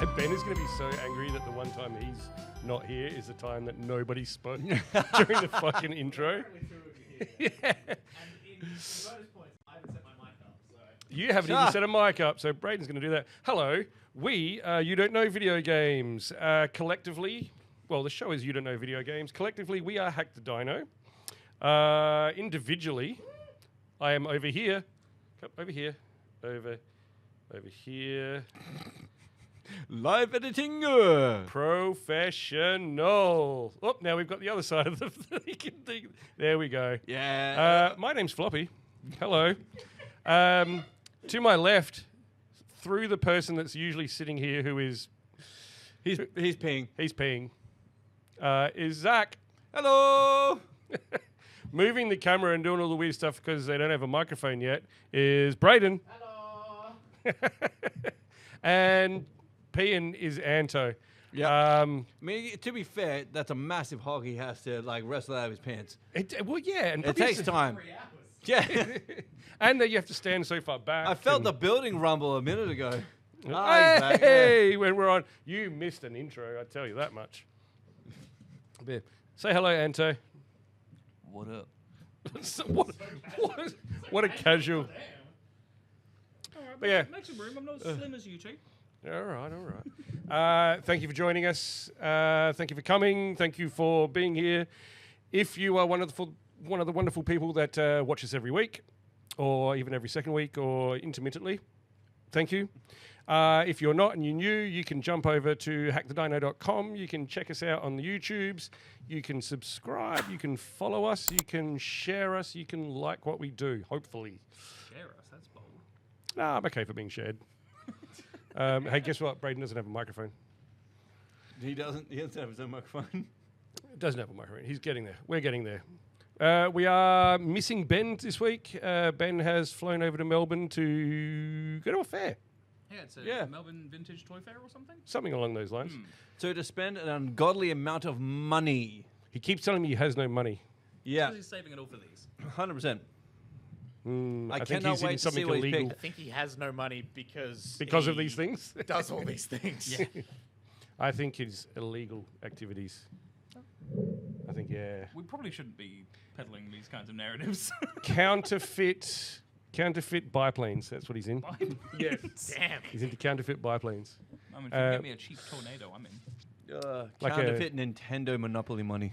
Ben is going to be so angry that the one time he's not here is the time that nobody spoke during the fucking intro. Yeah. And in bonus points, I haven't set my mic up. So. You haven't even set a mic up, so Brayden's going to do that. Hello, we, You Don't Know Video Games. Collectively, well, the show is You Don't Know Video Games. Collectively, we are Hack the Dino. Individually, I am over here. Over here. Over here. Live editing. Professional. Oh, now we've got the other side of the thing. There we go. Yeah. My name's Floppy. Hello. To my left, through the person that's usually sitting here, who is He's peeing. he's peeing, is Zach. Hello. Moving the camera and doing all the weird stuff because they don't have a microphone yet is Brayden. Hello. And peeing is Anto. Yeah. Um, I mean, to be fair, that's a massive hog he has to like wrestle out of his pants. well, yeah, and It takes time. 3 hours. Yeah. and that you have to stand so far back. I felt and- the building rumble a minute ago. Hey, when we're on, you missed an intro. I tell you that much. There. Say hello, Anto. What up? what a casual. But yeah. Make some room. I'm not as slim as you two. All right. Thank you for joining us. Thank you for coming. Thank you for being here. If you are one of the wonderful people that watch us every week, or even every second week, or intermittently, thank you. If you're not and you're new, you can jump over to hackthedino.com. You can check us out on the YouTubes. You can subscribe. You can follow us. You can share us. You can like what we do, hopefully. Share us. That's bold. Nah, I'm okay for being shared. Hey, guess what? Brayden doesn't have a microphone. He doesn't have his own microphone. Doesn't have a microphone. He's getting there. We're getting there. We are missing Ben this week. Ben has flown over to Melbourne to go to a fair. Yeah, it's a Yeah. Melbourne Vintage Toy Fair or something. Something along those lines. So to spend an ungodly amount of money. He keeps telling me he has no money. Yeah, Because he's saving it all for these. 100%. I think cannot he's wait in to something see what he's illegal. picked. I think he has no money because Because of he these things? does all these things. I think it's illegal activities. I think, yeah. We probably shouldn't be peddling these kinds of narratives. Counterfeit biplanes. That's what he's in. Yeah. Damn. He's into counterfeit biplanes. I mean, if you get me a cheap tornado, I'm in. Like Counterfeit Nintendo Monopoly money.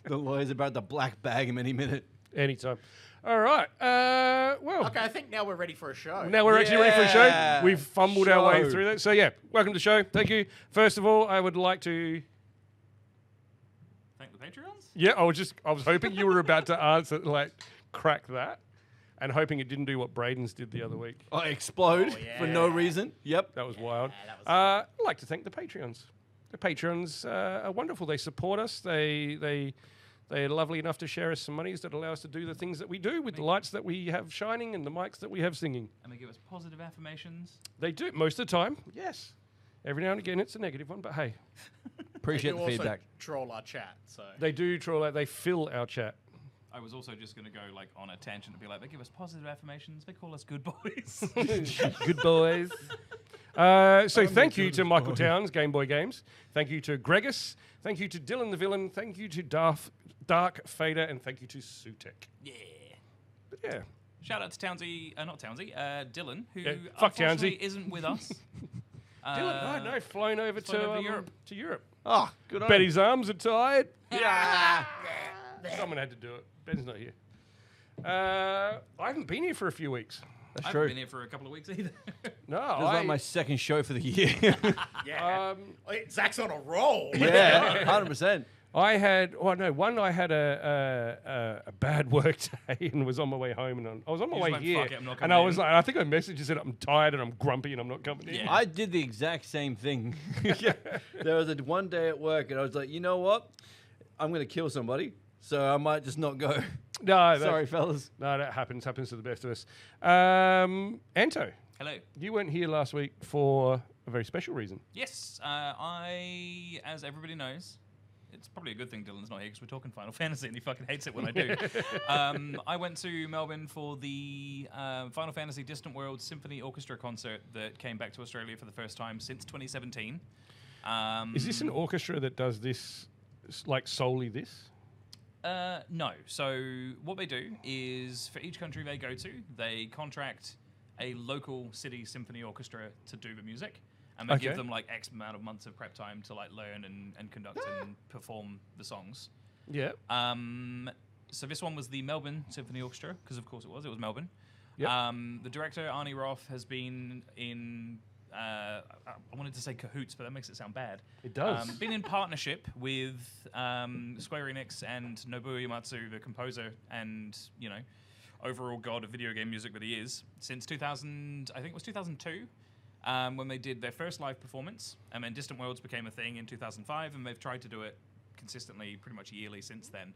The lawyer's about to black bag him any minute. Anytime. All right. Well. Okay, I think now we're ready for a show. Now we're actually ready for a show. Yeah. We've fumbled our way Show. through that. So yeah, welcome to the show. Thank you. First of all, I would like to. Thank the Patreons. Yeah, I was hoping you were about to answer, like, crack that, and hoping it didn't do what Brayden's did the other week. Oh, explode Oh, yeah. for no reason. Yep. That was wild. that was I'd like to thank the Patreons. The Patreons are wonderful. They support us. They're lovely enough to share us some monies that allow us to do the things that we do with the lights that we have shining and the mics that we have singing. And they give us positive affirmations. They do most of the time. Yes. Every now and again, it's a negative one, but hey, Appreciate They the do also feedback. troll our chat, so they do troll out. They fill our chat. I was also just going to go like on a tangent and be like, they give us positive affirmations. They call us good boys. Good boys. So thank you to Michael Towns, Game Boy Games. Thank you to Gregus. Thank you to Dylan the Villain. Thank you to Dark Fader. And thank you to Sutek. Yeah. But yeah. Shout out to Townsy, not Townsy, Dylan, who Yeah, fuck unfortunately Townsy. isn't with us. Dylan, no, flown over flown over to to Europe. Europe. Oh, good on Bet his arms are tired. Yeah. Someone had to do it. Ben's not here. I haven't been here for a few weeks. That's I haven't true. been here for a couple of weeks either. No, This is like my second show for the year. yeah. Zach's on a roll. yeah, 100%. I had a bad work day and was on my way home, and I was on my You way just went, here, "Fuck it, I'm not and coming I was in." like, I think I messaged and said I'm tired and I'm grumpy and I'm not coming in. Yeah. I did the exact same thing. There was one day at work, and I was like, you know what? I'm going to kill somebody, so I might just not go. No, Sorry, fellas. No, that happens to the best of us. Anto, Hello. you weren't here last week for a very special reason. Yes, I, as everybody knows, it's probably a good thing Dylan's not here because we're talking Final Fantasy and he fucking hates it when I do. I went to Melbourne for the Final Fantasy Distant World Symphony Orchestra concert that came back to Australia for the first time since 2017. Is this an orchestra that does this, like solely this? No. So what they do is for each country they go to, they contract a local city symphony orchestra to do the music. And they give them like X amount of months of prep time to like learn and conduct and perform the songs. Yeah. So this one was the Melbourne Symphony Orchestra, because of course it was Melbourne. Yep. The director, Arnie Roth, has been in, I wanted to say cahoots, but that makes it sound bad. It does. Been in partnership with Square Enix and Nobuo Uematsu, the composer and, you know, overall god of video game music that he is, since 2000, I think it was 2002. When they did their first live performance, and then Distant Worlds became a thing in 2005, and they've tried to do it consistently, pretty much yearly since then.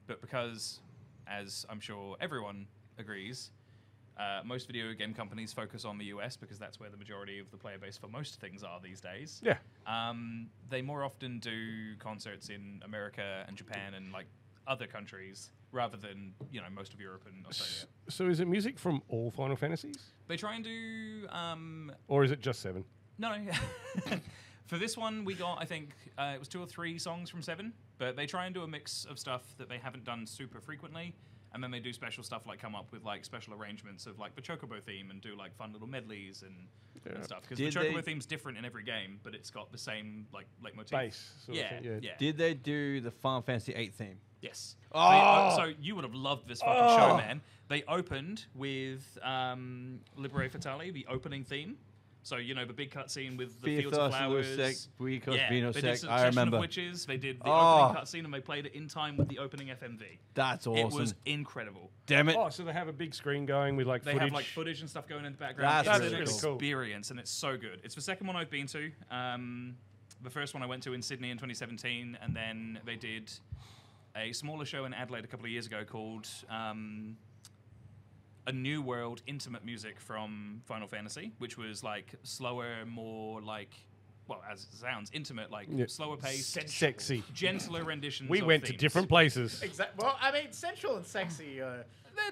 But because, as I'm sure everyone agrees, most video game companies focus on the US because that's where the majority of the player base for most things are these days. Yeah. They more often do concerts in America and Japan and like other countries rather than, you know, most of Europe and Australia. So is it music from all Final Fantasies? They try and do... Or is it just 7? No. For this one, we got, I think, it was 2 or 3 songs from 7, but they try and do a mix of stuff that they haven't done super frequently, and then they do special stuff like come up with like special arrangements of like the Chocobo theme and do like fun little medleys and stuff. Because the Chocobo theme's different in every game, but it's got the same like leitmotif. Bass. Sort of thing, yeah. Did they do the Final Fantasy 8 theme? Yes. Oh! So you would have loved this fucking show, man. They opened with Libere Fatale, the opening theme. So, you know, the big cutscene with the fields of flowers. They did Succession I remember. of Witches. They did the opening cutscene and they played it in time with the opening FMV. That's awesome. It was incredible. Damn it. Oh, so they have a big screen going with like They footage. have like footage and stuff going in the background. That's It's really an cool. experience and it's so good. It's the second one I've been to. The first one I went to in Sydney in 2017, and then they did a smaller show in Adelaide a couple of years ago called A New World Intimate Music from Final Fantasy, which was like slower, more like, well, as it sounds, intimate, like slower paced, sexy, gentler renditions. We of went to themes. different places. Exactly. Well, I mean, sensual and sexy. They're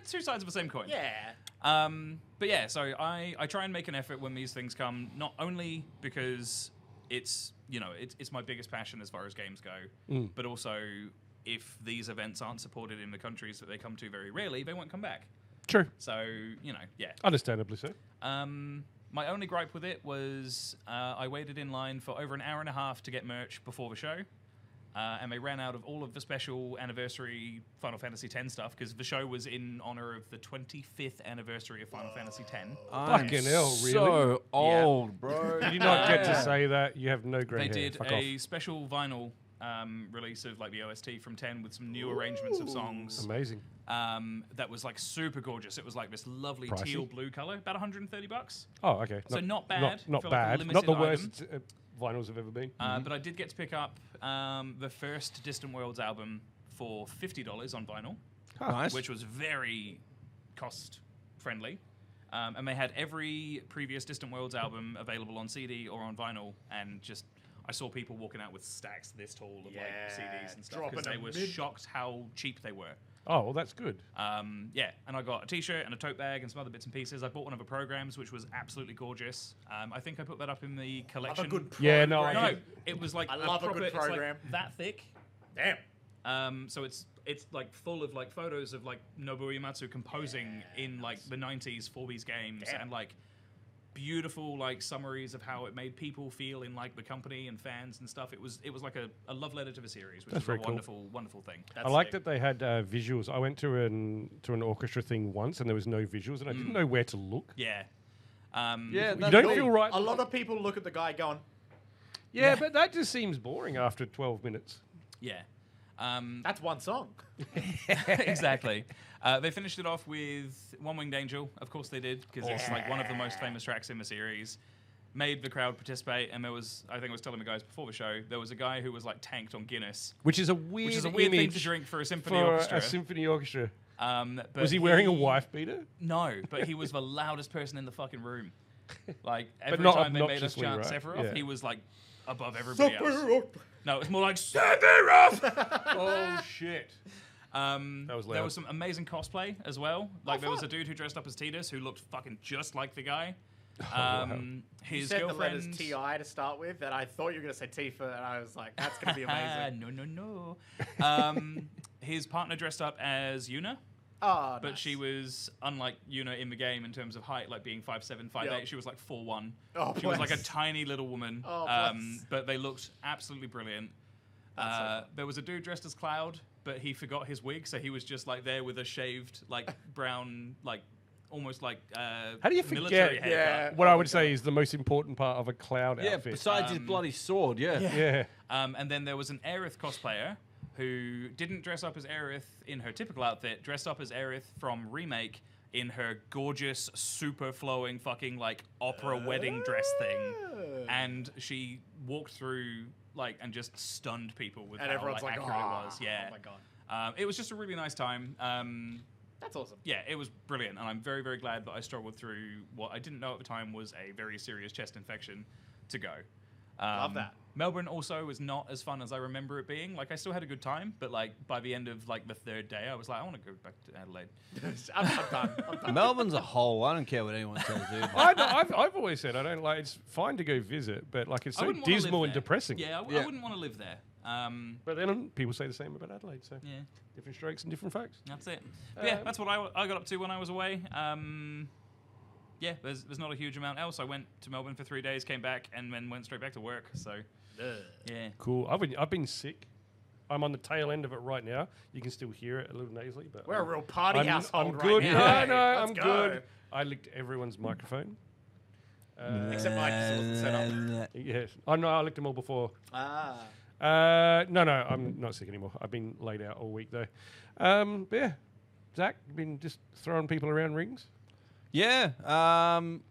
two sides of the same coin. Yeah. But yeah, so I try and make an effort when these things come, not only because it's, you know, it's my biggest passion as far as games go, but also if these events aren't supported in the countries that they come to very rarely, they won't come back. True. So, you know, yeah. Understandably so. My only gripe with it was I waited in line for over an hour and a half to get merch before the show. And they ran out of all of the special anniversary Final Fantasy X stuff because the show was in honor of the 25th anniversary of Final Fantasy X. Fucking hell, really? So old, bro. Did you not get to say that? You have no grey hair. They did Fuck a off. special vinyl release of like the OST from 10 with some new arrangements of songs. Amazing. That was like super gorgeous. It was like this lovely Pricey? teal blue color, about $130. Oh, okay. So not bad Not for, like, a bad. limited Not the item. worst vinyls have ever been. But I did get to pick up the first Distant Worlds album for $50 on vinyl, Nice. which was very cost friendly. And they had every previous Distant Worlds album available on CD or on vinyl, and just I saw people walking out with stacks this tall of like CDs and stuff because they were shocked how cheap they were. Oh, well, that's good. And I got a t-shirt and a tote bag and some other bits and pieces. I bought one of the programs, which was absolutely gorgeous. I think I put that up in the collection. Love a good Yeah, program. no, No, it was like I love a proper, good it's, like, program. that thick. Damn. So it's like full of like photos of like Nobuo Uematsu composing in like the 90s for these games and like beautiful like summaries of how it made people feel in like the company and fans and stuff. It was like a love letter to the series, which That's is a very cool. wonderful thing. I like that they had visuals. I went to an orchestra thing once, and there was no visuals, and I didn't know where to look. Yeah. Yeah, You that's don't cool. feel right. A lot of people look at the guy going, Yeah, but that just seems boring after 12 minutes. Yeah. that's one song. Exactly. They finished it off with One Winged Angel. Of course they did, because it's like one of the most famous tracks in the series. Made the crowd participate, and there was, I think I was telling the guys before the show, there was a guy who was like tanked on Guinness, Which is a weird, thing image to drink for a symphony for orchestra. a symphony orchestra. But Was he wearing a wife beater? No, but he was the loudest person in the fucking room. Like every not time they made us obnoxiously, chant right? Sephiroth, Yeah. he was like above everybody else. No, it's more like Sephiroth. Oh shit! There was loud. was some amazing cosplay as well. Like there was a dude who dressed up as Tidus who looked fucking just like the guy. wow. You His said the letters girlfriend. TI to start with, and I thought you were going to say Tifa, and I was like, that's going to be amazing. No. His partner dressed up as Yuna, Oh, but nice. she was unlike Yuna in the game in terms of height, like being 5'7", 5'8". Yep. She was like 4'1". Oh, She was like a bless. tiny little woman. Oh, bless. But they looked absolutely brilliant. That's so fun. There was a dude dressed as Cloud, but he forgot his wig, so he was just like there with a shaved, like brown, like almost like How do you military forget? haircut. Yeah. What I would say is the most important part of a Cloud Yeah, outfit. besides his bloody sword, yeah. Yeah. And then there was an Aerith cosplayer who didn't dress up as Aerith in her typical outfit, dressed up as Aerith from Remake in her gorgeous, super flowing fucking like opera wedding dress thing. And she walked through like and just stunned people with And how everyone's like, accurate it was. Yeah. Oh my god. It was just a really nice time. That's awesome. Yeah, it was brilliant, and I'm very, very glad that I struggled through what I didn't know at the time was a very serious chest infection to go. Love that. Melbourne also was not as fun as I remember it being. Like, I still had a good time, but like by the end of like the third day, I was like, I want to go back to Adelaide. I'm done. I'm done. Melbourne's a hole. I don't care what anyone says, dude. I've always said I don't like. It's fine to go visit, but like it's I so wouldn't wanna live dismal and there. depressing. Yeah, I Yeah. wouldn't want to live there. But then people say the same about Adelaide. So Yeah, different strokes and different folks. that's it. But yeah, that's what I got up to when I was away. Yeah, there's not a huge amount else. I went to Melbourne for 3 days, came back, and then went straight back to work. So yeah. Cool. I've been sick. I'm on the tail end of it right now. You can still hear it a little nasally, but We're a real party I'm household right good. now. No, Let's I'm go. good. I licked everyone's microphone. Except mine, 'cause it wasn't set up. Yes. Oh no, I licked them all before. Ah. No, I'm not sick anymore. I've been laid out all week though. But yeah, Zach, you've been just throwing people around rings. Yeah.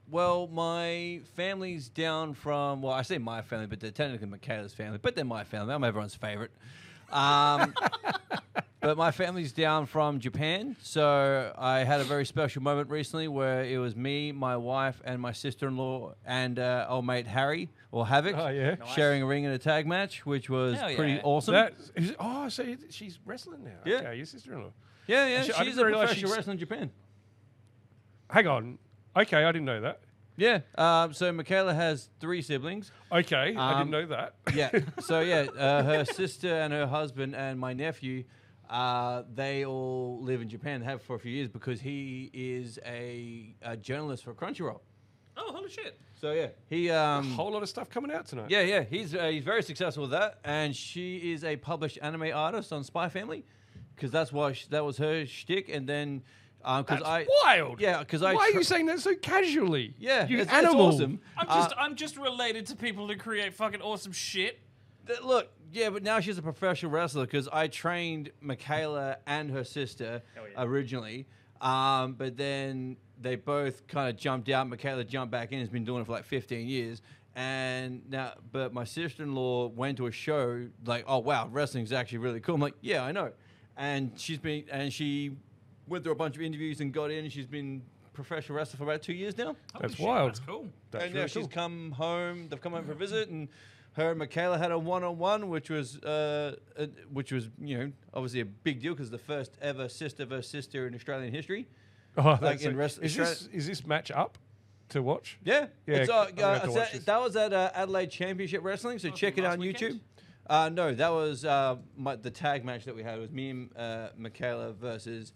Well, my family's down from. Well, I say my family, but they're technically Michaela's family. But they're my family. I'm everyone's favorite. But my family's down from Japan, so I had a very special moment recently where it was me, my wife, and my sister-in-law and old mate Harry or Havoc Oh yeah. Nice. sharing a ring in a tag match, which was Hell pretty yeah. awesome. So she's wrestling now. Yeah. Okay, your sister-in-law. Yeah, yeah, I she's didn't a realise professional she's- wrestler in Japan. Hang on. Okay, I didn't know that. Yeah. So Michaela has 3 siblings. Okay, I didn't Um, know that. Yeah. So yeah, her sister and her husband and my nephew, they all live in Japan. Have for a few years because he is a journalist for Crunchyroll. Oh, holy shit. So yeah, he A whole lot of stuff coming out tonight. yeah, he's very successful with that, and she is a published anime artist on Spy Family, because that's why that was her shtick, and then because That's wild. yeah, because Why are you saying that so casually? yeah, you it's animal. awesome. I'm just related to people who create fucking awesome shit. Look, yeah, but now she's a professional wrestler because I trained Michaela and her sister Hell yeah. originally, but then they both kind of jumped out. Michaela jumped back in. Has been doing it for like 15 years, and now, but my sister-in-law went to a show like, oh wow, wrestling's actually really cool. I'm like, yeah, I know, and she went through a bunch of interviews and got in. And she's been professional wrestler for about 2 years now. Holy That's shit, wild. That's cool. That's and really now she's cool. come home. They've come home for a visit, and her and Michaela had a one-on-one, which was obviously a big deal because the first ever sister versus sister in Australian history. Oh, Like in is this match up to watch? Yeah, Yeah, it's, I'm gonna have to watch this. that was at Adelaide Championship Wrestling, so Oh, check from it out last on weekend? YouTube. No, that was the tag match that we had. It was me and Michaela versus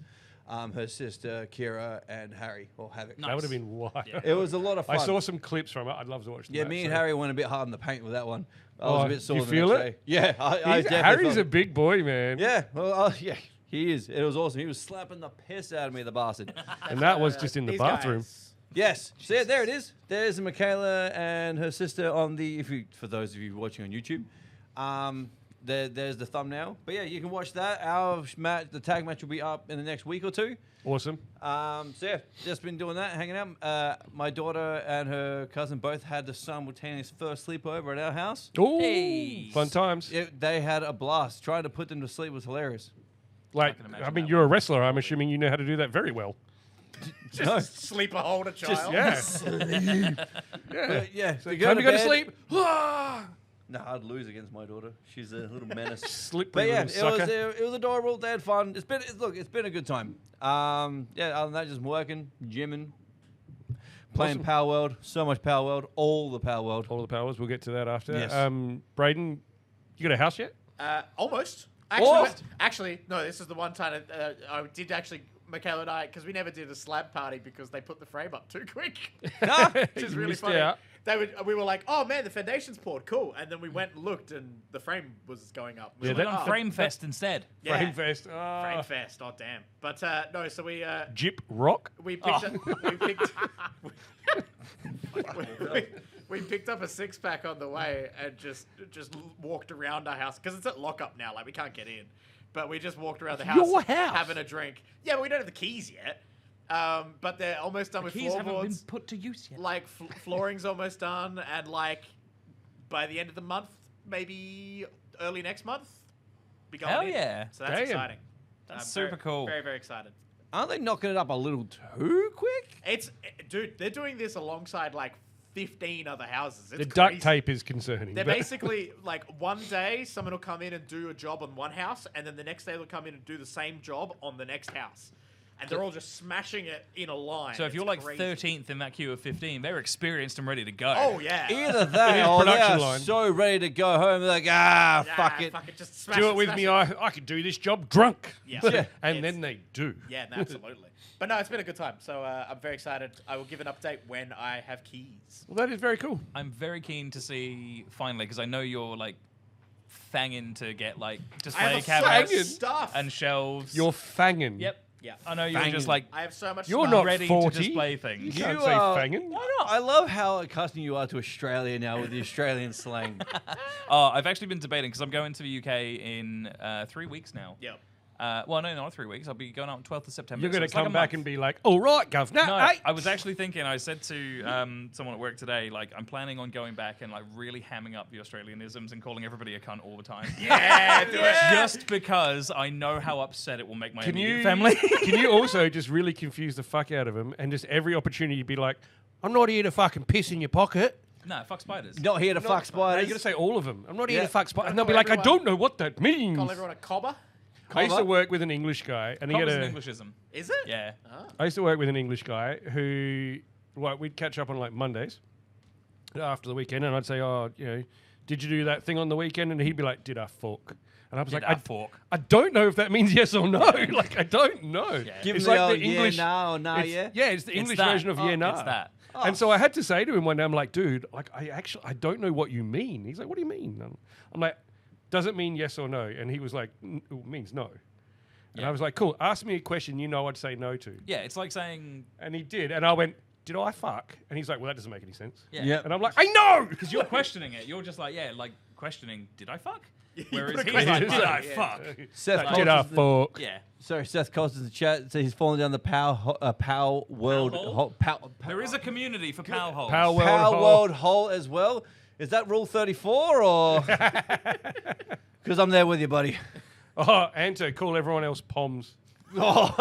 her sister Kira and Harry or Havoc. Nice. That would have been wild. Yeah. It was a lot of fun. I saw some clips from it. I'd love to watch the Yeah, match, me and so- Harry went a bit hard in the paint with that one. I Oh, was a bit sore you the feel next it? day. Yeah, I definitely Harry's felt a it. big boy, man. Yeah, well, yeah, he is. It was awesome. He was slapping the piss out of me, the bastard. And that was just in the These bathroom. guys. Yes, see it, there it is. There's Michaela and her sister on the. For those of you watching on YouTube, there's the thumbnail. But yeah, you can watch that. Our match, the tag match, will be up in the next week or two. Awesome. So yeah, just been doing that, hanging out. My daughter and her cousin both had the simultaneous first sleepover at our house. Ooh, Hey. fun times. They had a blast. Trying to put them to sleep was hilarious. Like, I can imagine I mean, that you're a wrestler. I'm assuming you know how to do that very well. Just sleeper holder child. Yeah. Yeah. So time to go to sleep. No, I'd lose against my daughter. She's a little menace. Slippery But yeah, little sucker. it was adorable. They had fun. It's been a good time. Yeah, other than that, just working, gymming, playing Awesome. Power World. So much Power World. All the Power World. All the powers. We'll get to that after. Yes. Brayden, you got a house yet? Almost. Actually, no. This is the one time I did actually. Michaela and I, because we never did a slab party because they put the frame up too quick, which is You really missed funny. out. We were like, oh man, the foundation's poured, cool. And then we went and looked, and the frame was going up. We Yeah, were Went like, on oh, Frame Fest instead. yeah. Frame Fest. Frame Fest. Oh damn. But no, so we Jip Rock. we picked we picked up a 6-pack on the way and just walked around our house because it's at lockup now. Like we can't get in, but we just walked around the house, Your house? having a drink. Yeah, but we don't have the keys yet. But they're almost done with Keys haven't been floorboards. put to use yet. Like flooring's almost done, and like by the end of the month, maybe early next month, be going Hell in. yeah. So that's Damn. exciting. That's I'm super cool. Very, very excited. Aren't they knocking it up a little too quick? Dude, they're doing this alongside like 15 other houses. It's The crazy. duct tape is concerning. They're but- basically like one day someone will come in and do a job on one house, and then the next day they'll come in and do the same job on the next house. And they're all just smashing it in a line. So if It's you're like crazy. 13th in that queue of 15, they're experienced and ready to go. Oh yeah. Either that His or they production are line. so ready to go home. They're like, fuck it. Just smash do it with smash me. it. I could do this job drunk. Yeah. and It's- then they do. Yeah, no, absolutely. But no, it's been a good time. So I'm very excited. I will give an update when I have keys. Well, that is very cool. I'm very keen to see finally because I know you're like fanging to get like I display have so much cabinets stuff. and shelves. You're fanging. Yep. Yeah. I know you're Fanging. just like I have so much You're stuff. not ready 40. to display You things. can't You say are- fanging. Why not? I love how accustomed you are to Australia now with the Australian slang. Oh, I've actually been debating because I'm going to the UK in 3 weeks now. Yep. Well, no, not 3 weeks. I'll be going out on 12th of September. You're so going to it's like come a back month. and be like, all right, governor. No, hey. I was actually thinking. I said to someone at work today, like, I'm planning on going back and like really hamming up the Australianisms and calling everybody a cunt all the time. Yeah, do it. Just because I know how upset it will make my Can immediate you, family. can you also just really confuse the fuck out of them and just every opportunity be like, I'm not here to fucking piss in your pocket. No, fuck spiders. Not here to fuck No, you spiders. got to say all of them. I'm not here Yeah. to fuck spiders. And Call they'll be like, I everyone- don't know what that means. Call everyone a cobber. I used to Cover. work with an English guy, and he Cobb had is a. an Englishism. Is it? Yeah. Oh. I used to work with an English guy who, well, we'd catch up on like Mondays after the weekend, and I'd say, "Oh, you know, did you do that thing on the weekend?" And he'd be like, "Did I fork?" And I was Did like, I fork? I don't know if that means yes or no. Like, I don't know. Give It's him like the the old English. yeah, nah, or nah, it's- yeah. Yeah, it's the It's English that. version of Oh, yeah, nah. it's that. And so I had to say to him one day, I'm like, dude, like, I don't know what you mean. He's like, what do you mean? I'm like, does it mean yes or no? And he was like, it means no. And Yeah. I was like, cool, ask me a question you know I'd say no to. Yeah, it's like saying, And he did. And I went, did I fuck? And he's like, well, that doesn't make any sense. yeah. Yeah. And I'm like, I know! Because you're questioning it. You're just like, yeah, like questioning, did I fuck? Whereas put a he's question like, mark. did I Yeah. fuck? Seth Did I Coles is fuck? Yeah. Sorry, Seth Coles in the chat. So he's falling down the Power World hole? Power There is a community for pal holes. Power World hole. World hole as well. Is that rule 34 or? Because I'm there with you, buddy. Oh, Anto, call everyone else Poms. No,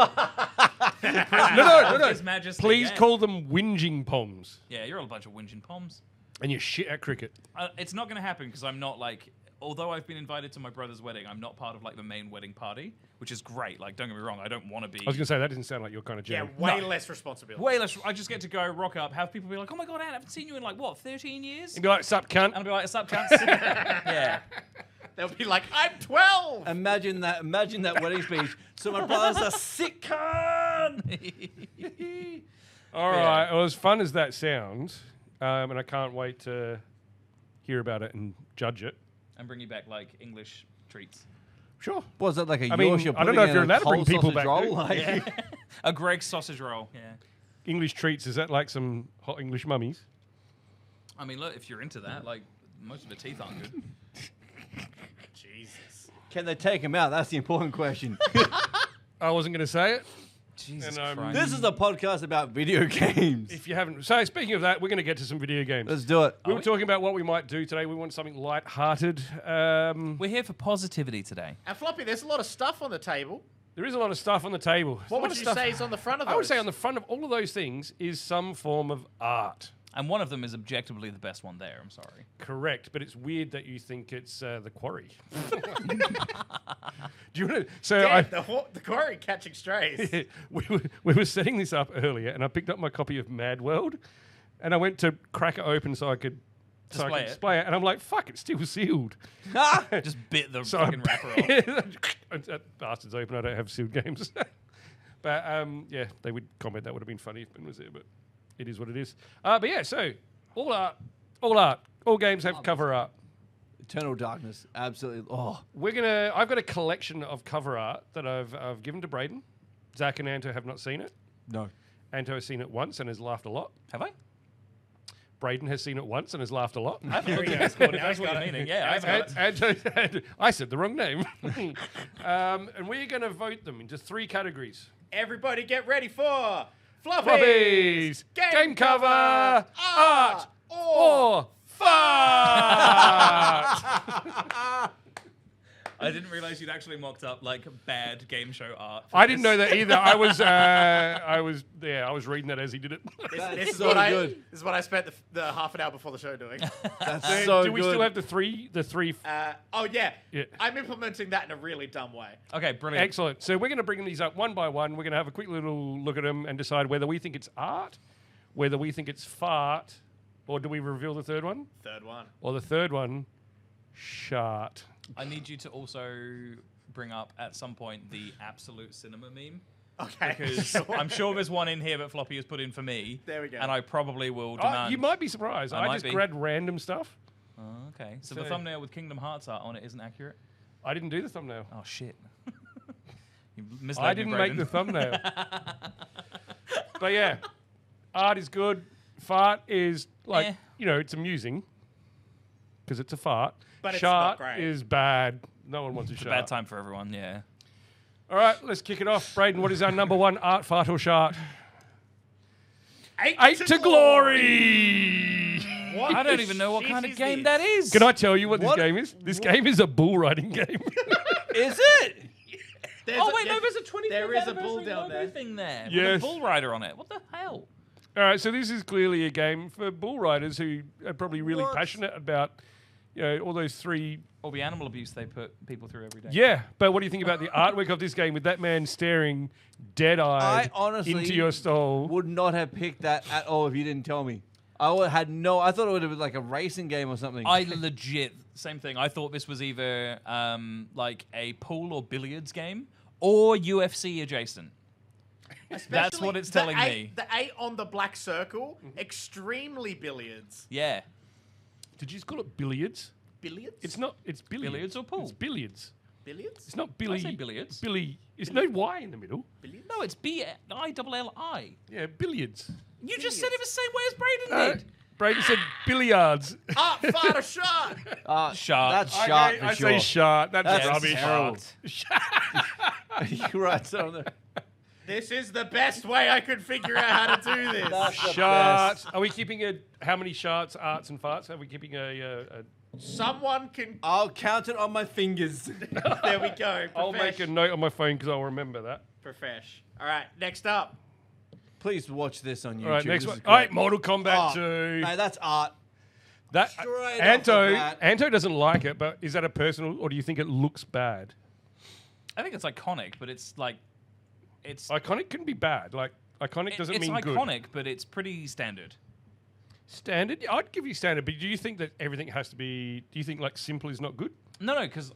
no. His Majesty, Please yeah. call them whinging Poms. Yeah, you're all a bunch of whinging poms. And you're shit at cricket. It's not going to happen because I'm not like. Although I've been invited to my brother's wedding, I'm not part of like the main wedding party, which is great. Like, don't get me wrong, I don't want to be. I was going to say, that didn't sound like your kind of Yeah, jam. way No. less responsibility. Way less. I just get to go rock up, have people be like, "Oh my god, Anne, I haven't seen you in like what 13 years?" You'd be like, sup, cunt. And I'll be like, "What's up, cunts?" Yeah. They'll be like, I'm 12. Imagine that wedding speech. So my brother's a sick cunt. All Yeah. right. Well, as fun as that sounds, and I can't wait to hear about it and judge it. And bring you back like English treats. Sure. Was that like a I mean, Yorkshire I don't know if pudding you're and a allowed to bring cold people sausage back, roll? dude. Like, Yeah. A Greg's sausage roll. Yeah. English treats, is that like some hot English mummies? I mean, look, if you're into that, like most of the teeth aren't good. Jesus. Can they take him out? That's the important question. I wasn't going to say it. Jesus And, Christ. This is a podcast about video games. If you haven't. So, speaking of that, we're going to get to some video games. Let's do it. We were talking about what we might do today. We want something light-hearted. We're here for positivity today. And Floppy, there's a lot of stuff on the table. There is a lot of stuff on the table. There's a What lot would of you stuff. say is on the front of those? I would say on the front of all of those things is some form of art. And one of them is objectively the best one there. I'm sorry. Correct, but it's weird that you think it's the quarry. Do you want to? So Yeah, the quarry catching strays. we were setting this up earlier, and I picked up my copy of Mad World, and I went to crack it open so I could display it, and I'm like, "Fuck, it's still sealed." Just bit the So fucking wrapper off. that bastard's open. I don't have sealed games. But yeah, they would comment that would have been funny if Ben was there, but it is what it is. But yeah, so all art, all games have cover art. Eternal Darkness, absolutely. Oh, I've got a collection of cover art that I've given to Brayden. Zach and Anto have not seen it. no. Anto has seen it once and has laughed a lot. Have I? Brayden has seen it once and has laughed a lot. I haven't looked at Discord, if that's what you're meaning. Yeah, I haven't. Anto, I said the wrong name. And we're going to vote them into 3 categories. Everybody get ready for Floppies, game cover, art, or fart. I didn't realize you'd actually mocked up like bad game show art. I didn't know that either. I was reading that as he did it. This is so what good. This is what I spent the half an hour before the show doing. That's so Do we good. still have the three? Oh yeah. Yeah. I'm implementing that in a really dumb way. Okay, brilliant. Excellent. So we're going to bring these up one by one. We're going to have a quick little look at them and decide whether we think it's art, whether we think it's fart, or do we reveal the third one? Third one. Or the third one, shart. I need you to also bring up at some point the absolute cinema meme. Okay. Because I'm sure there's one in here that Floppy has put in for me. There we go. And I probably will demand. You might be surprised. I might just be. grabbed random stuff. Oh, okay. So So- the thumbnail with Kingdom Hearts art on it isn't accurate? I didn't do the thumbnail. Oh, shit. You misled I me, didn't make Brayden. the thumbnail. But yeah, art is good. Fart is like, Eh. it's amusing because it's a fart. But it's Shart not great. is bad. No one wants a It's a shart. bad time for everyone, yeah. All right, let's kick it off. Brayden, what is our number one art, fart, or shart? 8 to glory! What I don't the even know what shit kind of is game this? that is. Can I tell you what What? this game is? This game is a bull riding game. Is it? There's Oh, a- wait, no, there's a 25th there is a bull anniversary down logo there. thing there. Yes. With a bull rider on it. What the hell? All right, so this is clearly a game for bull riders who are probably really What? passionate about, all those 3. All the animal abuse they put people through every day. Yeah, but what do you think about the artwork of this game with that man staring dead-eyed I honestly into your soul? would not have picked that at all if you didn't tell me. I thought it would have been like a racing game or something. I legit, same thing. I thought this was either like a pool or billiards game or UFC adjacent. That's what it's telling me. The 8 on the black circle, extremely billiards. Yeah. Did you just call it billiards? Billiards? It's not. It's billiards. Billiards or pool? It's billiards. Billiards? It's not Billy. say billiards. Billy. There's no Y in the middle. Billiards? No, it's B-I-L-L-I. Yeah, billiards. You just said it the same way as Brayden Uh, did. Brayden said billiards. Ah, fart a shot! Shart. That's shot for I sure. say shart. That's, That's rubbish. terrible. You're right. So This is the best way I could figure out how to do this. that's the Shart. best. Are we keeping how many sharts, arts, and farts? Are we keeping a Someone can... I'll count it on my fingers. There we go. I'll make a note on my phone because I'll remember that. Profesh. All right, next up. Please watch this on YouTube. All right, next This one. is All right, great. Mortal Kombat Oh, 2. No, that's art. That straight off the Anto bat. Anto doesn't like it, but is that a personal, or do you think it looks bad? I think it's iconic, but it's like... It's Iconic can be bad. Like iconic doesn't it's mean good. iconic, but it's pretty standard. Standard? Yeah, I'd give you standard, but do you think that everything has to be... Do you think, like, simple is not good? No, because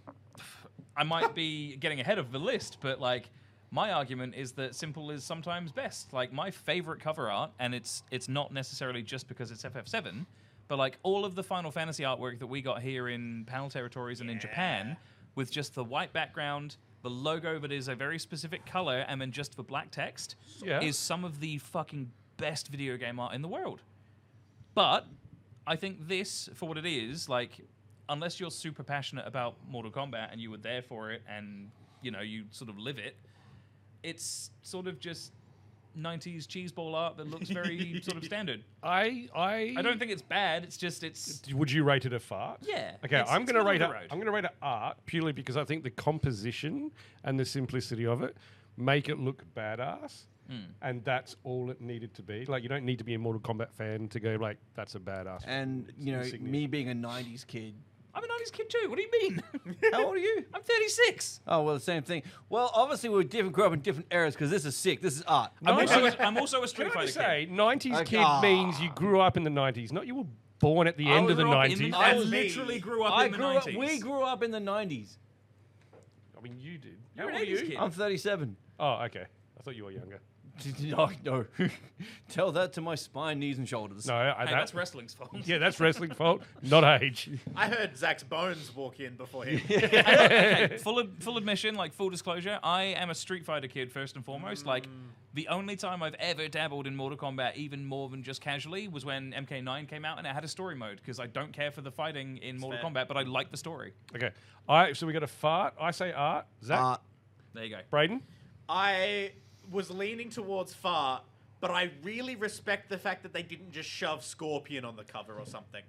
I might be getting ahead of the list, but, like, my argument is that simple is sometimes best. Like, my favorite cover art, and it's not necessarily just because it's FF7, but, like, all of the Final Fantasy artwork that we got here in Panel Territories and in Japan, with just the white background, the logo that is a very specific color, and then just the black text, Yeah. is some of the fucking best video game art in the world. But I think this, for what it is, like, unless you're super passionate about Mortal Kombat and you were there for it and, you know, you sort of live it, it's sort of just 90s cheeseball art that looks very sort of standard. I don't think it's bad. It's just it's. Would you rate it a fart? Yeah. Okay, it's I'm going to middle rate of it. the road. I'm going to rate it art purely because I think the composition and the simplicity of it make it look badass, and that's all it needed to be. Like, you don't need to be a Mortal Kombat fan to go like, that's a badass. And you know, insignia. me being a '90s kid. I'm a 90s kid too. What do you mean? How old are you? I'm 36. Oh well, the same thing. Well, obviously we grew up in different eras because this is sick. This is art. I'm Nineties- also a Can Street I Fighter just kid. say, 90s Okay. kid means you grew up in the 90s, not you were born at the end of the grew up in 90s. I That's me. literally grew up in the 90s. We grew up in the '90s. I mean, you did. You're How an old are 80s you? kid. I'm 37. Oh, okay. I thought you were younger. No. Tell that to my spine, knees, and shoulders. No, Hey, that's wrestling's fault. Yeah, that's wrestling fault, not age. I heard Zach's bones walk in before him. Okay, full admission, like full disclosure, I am a Street Fighter kid first and foremost. Like the only time I've ever dabbled in Mortal Kombat, even more than just casually, was when MK9 came out and it had a story mode because I don't care for the fighting in Mortal fair. Kombat, but I like the story. Okay. So we got a fart. I say art. Zach? There you go. Brayden? I was leaning towards fart, but I really respect the fact that they didn't just shove Scorpion on the cover or something.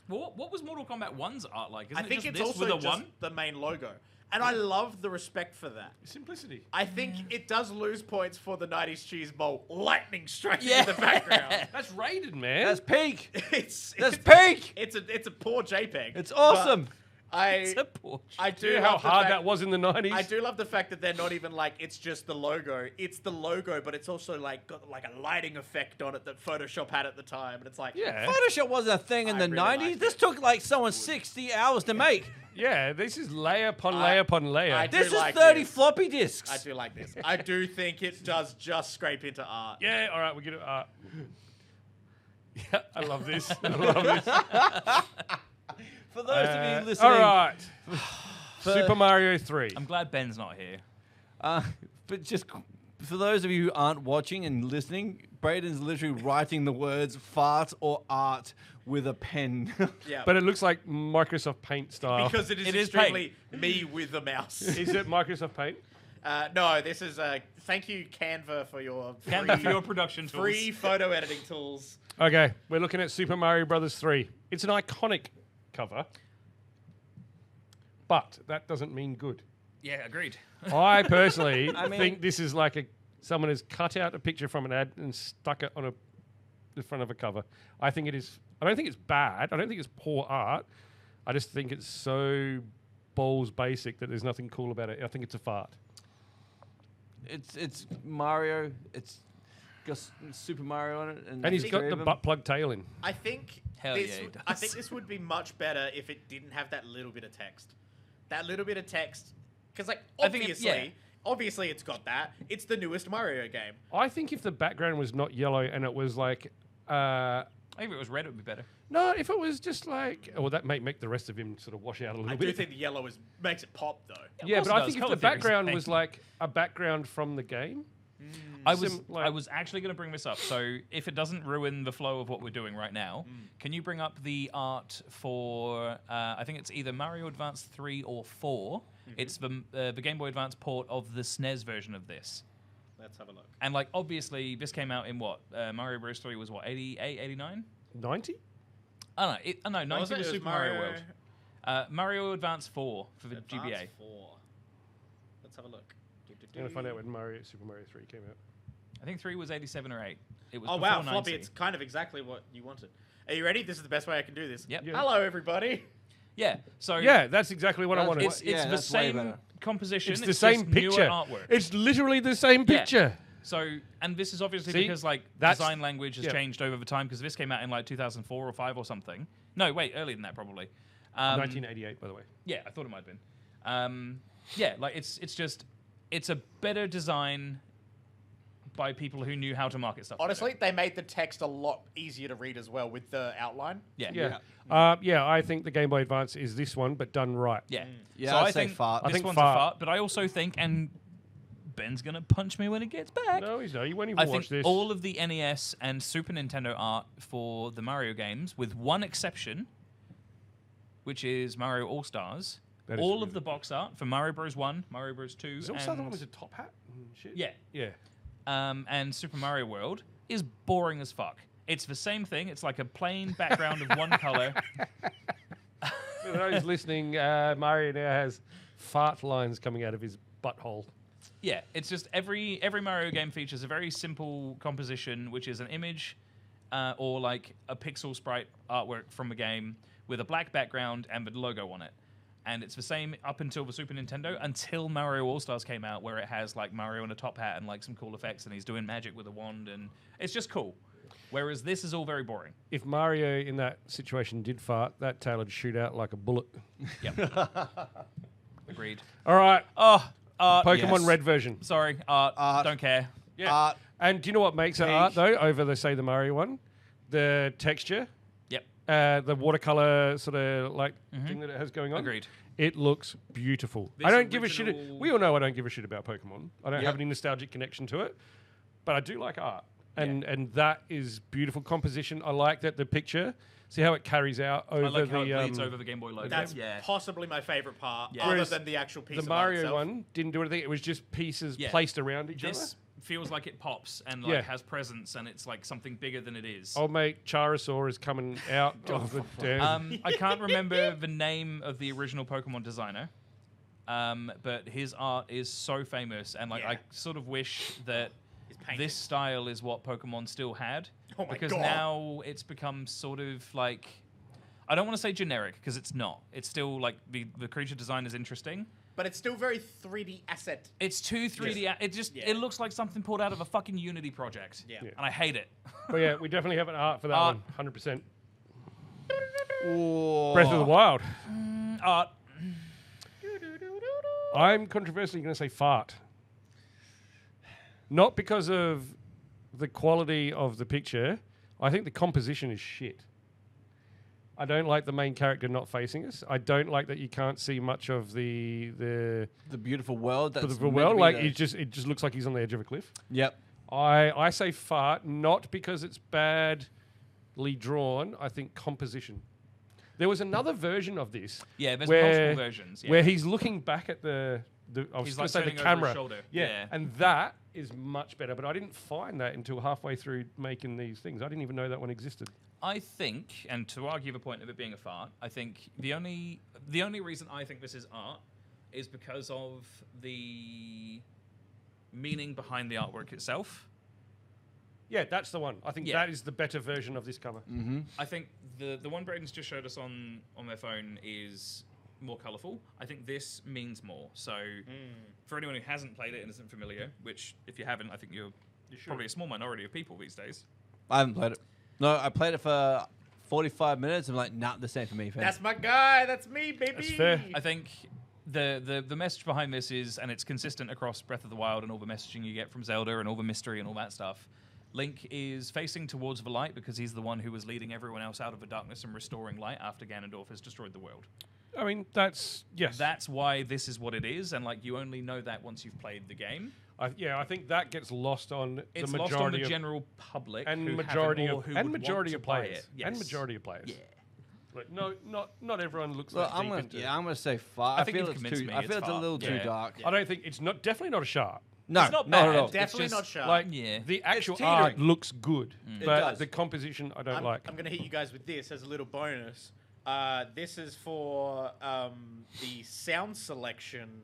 Well, what was Mortal Kombat 1's art like? Isn't I think it it's just this also with a just 1? the main logo. And I love the respect for that. Simplicity. I think it does lose points for the 90s cheese bowl lightning striking Yeah. in the background. That's rated, man. That's peak. it's That's peak. it's a poor JPEG. It's awesome. But It's a Porsche. I do Do you know love how the hard fact- that was in the 90s? I do love the fact that they're not even like it's just the logo. It's the logo, but it's also like got like a lighting effect on it that Photoshop had at the time, and it's like Yeah. Photoshop wasn't a thing in I the really 90s. liked This it. took like someone 60 hours to make. Yeah, this is layer upon layer upon layer. I do This is like 30 this. floppy disks. I do like this. I do think it does just scrape into art. Yeah, all right, we get it. Yeah, I love this. I love this. For those of you listening, all right. Super Mario 3. I'm glad Ben's not here. but just for those of you who aren't watching and listening, Brayden's literally writing the words fart or art with a pen. Yeah. But it looks like Microsoft Paint style. because it is It is extremely me with the mouse. Is it Microsoft Paint? No, this is thank you Canva for your Canva for your production tools. free photo editing tools. Okay, we're looking at Super Mario Brothers 3. It's an iconic cover, but that doesn't mean good. Yeah, agreed. I personally I mean- think this is like someone has cut out a picture from an ad and stuck it on the front of a cover. I think it is. I don't think it's bad. I don't think it's poor art. I just think it's so balls basic that there's nothing cool about it. I think it's a fart. It's Mario. It's got Super Mario on it, And he's three got of the them. butt plug tail in. I think Hell this, yeah, he I does. think this would be much better if it didn't have that little bit of text. That little bit of text, because like I think obviously it's got that. It's the newest Mario game. I think if the background was not yellow and it was like, I think if it was red, it would be better. no, if it was just like, well, that might make the rest of him sort of wash out a little I bit. do think the yellow makes it pop though. Yeah, course but it I does. think if Colour the theory's background thing. was like a background from the game, I like- was actually going to bring this up. So if it doesn't ruin the flow of what we're doing right now, can you bring up the art for? I think it's either Mario Advance 3 or 4. It's the Game Boy Advance port of the SNES version of this. Let's have a look. And like obviously this came out in what? Mario Bros 3 was what? 88, 89? 90? Oh no, 90 What was, was it? It was Super Mario World. Mario Advance 4 for the Advance GBA. 4. Let's have a look. I'm going to find out when Super Mario 3 came out. I think 3 was 87 or 8. It was Oh before wow, 90. Floppy! It's kind of exactly what you wanted. Are you ready? This is the best way I can do this. Yep. Yeah. Hello, everybody. Yeah. So Yeah, that's exactly what I That's wanted. what- it's Yeah, the that's way same better. composition. It's the same just newer picture. artwork. It's literally the same Yeah. picture. So, and this is obviously See? because like That's- design language has yeah. changed over the time because this came out in like 2004 or 5 or something. No, wait, earlier than that probably. 1988, by the way. Yeah, I thought it might have been. Yeah, like it's a better design by people who knew how to market stuff. Honestly, they made the text a lot easier to read as well with the outline. better. Yeah. Yeah, I think the Game Boy Advance is this one, but done right. Yeah. Yeah, So I'd I say think fart. I this think one's fart. a fart, but I also think, and Ben's gonna punch me when it gets back. No, he's not. You won't even I watch think this. all of the NES and Super Nintendo art for the Mario games, with one exception, which is Mario All Stars. That is All really of the box art for Mario Bros. 1, Mario Bros. 2, Is also the one and with the top hat and shit? yeah, Yeah. and Super Mario World is boring as fuck. It's the same thing. It's like a plain background of one color. For those listening, Mario now has fart lines coming out of his butthole. Yeah, it's just every Mario game features a very simple composition, which is an image or like a pixel sprite artwork from a game with a black background and the logo on it. And it's the same up until the Super Nintendo, until Mario All-Stars came out, where it has like Mario in a top hat and like some cool effects, and he's doing magic with a wand, and it's just cool. Whereas this is all very boring. If Mario in that situation did fart, that tail would shoot out like a bullet. Yep. Agreed. All right. Oh, Pokemon yes. Red version. sorry, art. Don't care. Yeah. And do you know what makes it art, though, over the, say, the Mario one? The texture. Yep. The watercolor sort of like thing that it has going on. Agreed. It looks beautiful. This I don't give a shit. original- We all know I don't give a shit about Pokemon. I don't Yep. have any nostalgic connection to it, but I do like art, and that is beautiful composition. I like that the picture. See how it carries out over I like how the it bleeds over the Game Boy logo. That's yeah. possibly my favorite part, Yeah. other Whereas than the actual piece the of Mario art itself. one didn't do anything. It was just pieces Yeah. placed around each This other. feels like it pops and like Yeah. has presence, and it's like something bigger than it is. Old mate Charizard is coming out of the damn. I can't remember the name of the original Pokemon designer, but his art is so famous, and like Yeah. I sort of wish that It's painted. this style is what Pokemon still had, Oh my because God. now it's become sort of like, I don't want to say generic because it's not. It's still like the creature design is interesting. But it's still very 3D asset. It's too 3D. It just Yeah. it looks like something pulled out of a fucking Unity project. Yeah. And I hate it. But yeah, we definitely have an art for that Art. one, 100%. Whoa. Breath of the Wild. Art. I'm controversially going to say fart. Not because of the quality of the picture. I think the composition is shit. I don't like the main character not facing us. I don't like that you can't see much of the The beautiful world. That's the meant to world. be Like there. it just looks like he's on the edge of a cliff. Yep. I say fart, not because it's badly drawn. I think composition. There was another version of this. Yeah, there's where, multiple versions. Yeah. where he's looking back at the I was He's going like to say the turning over his camera. shoulder. Yeah. Yeah. And that is much better. But I didn't find that until halfway through making these things. I didn't even know that one existed. I think, and to argue the point of it being a fart, I think the only reason I think this is art is because of the meaning behind the artwork itself. Yeah, that's the one. I think Yeah. that is the better version of this cover. I think the one Brayden's just showed us on their phone is more colourful. I think this means more. So for anyone who hasn't played it and isn't familiar, which if you haven't, I think you're probably a small minority of people these days. I haven't played it. No, I played it for 45 minutes. I'm like, nah, the same for me, fam. That's my guy. That's me, baby. That's fair. I think the message behind this is, and it's consistent across Breath of the Wild and all the messaging you get from Zelda and all the mystery and all that stuff. Link is facing towards the light because he's the one who was leading everyone else out of the darkness and restoring light after Ganondorf has destroyed the world. I mean, yes. That's why this is what it is, and like you only know that once you've played the game. I think that gets lost on It's the lost majority on the of general public and who majority haven't or of who and would majority want of to buy players it. Yes. and majority of players. Yeah. Like, not everyone looks Well, that I'm deep gonna, into. yeah, I'm gonna say fart. I I, think feel you've it's convinced too. me I it's feel it's a fart. little too Yeah. dark. I don't think it's definitely not a shark. No, It's not not bad. at all. Definitely It's not just sharp. Like Yeah. the actual teetering. art looks good, It but does. the composition I don't I'm like. going to hit you guys with this as a little bonus. This is for the sound selection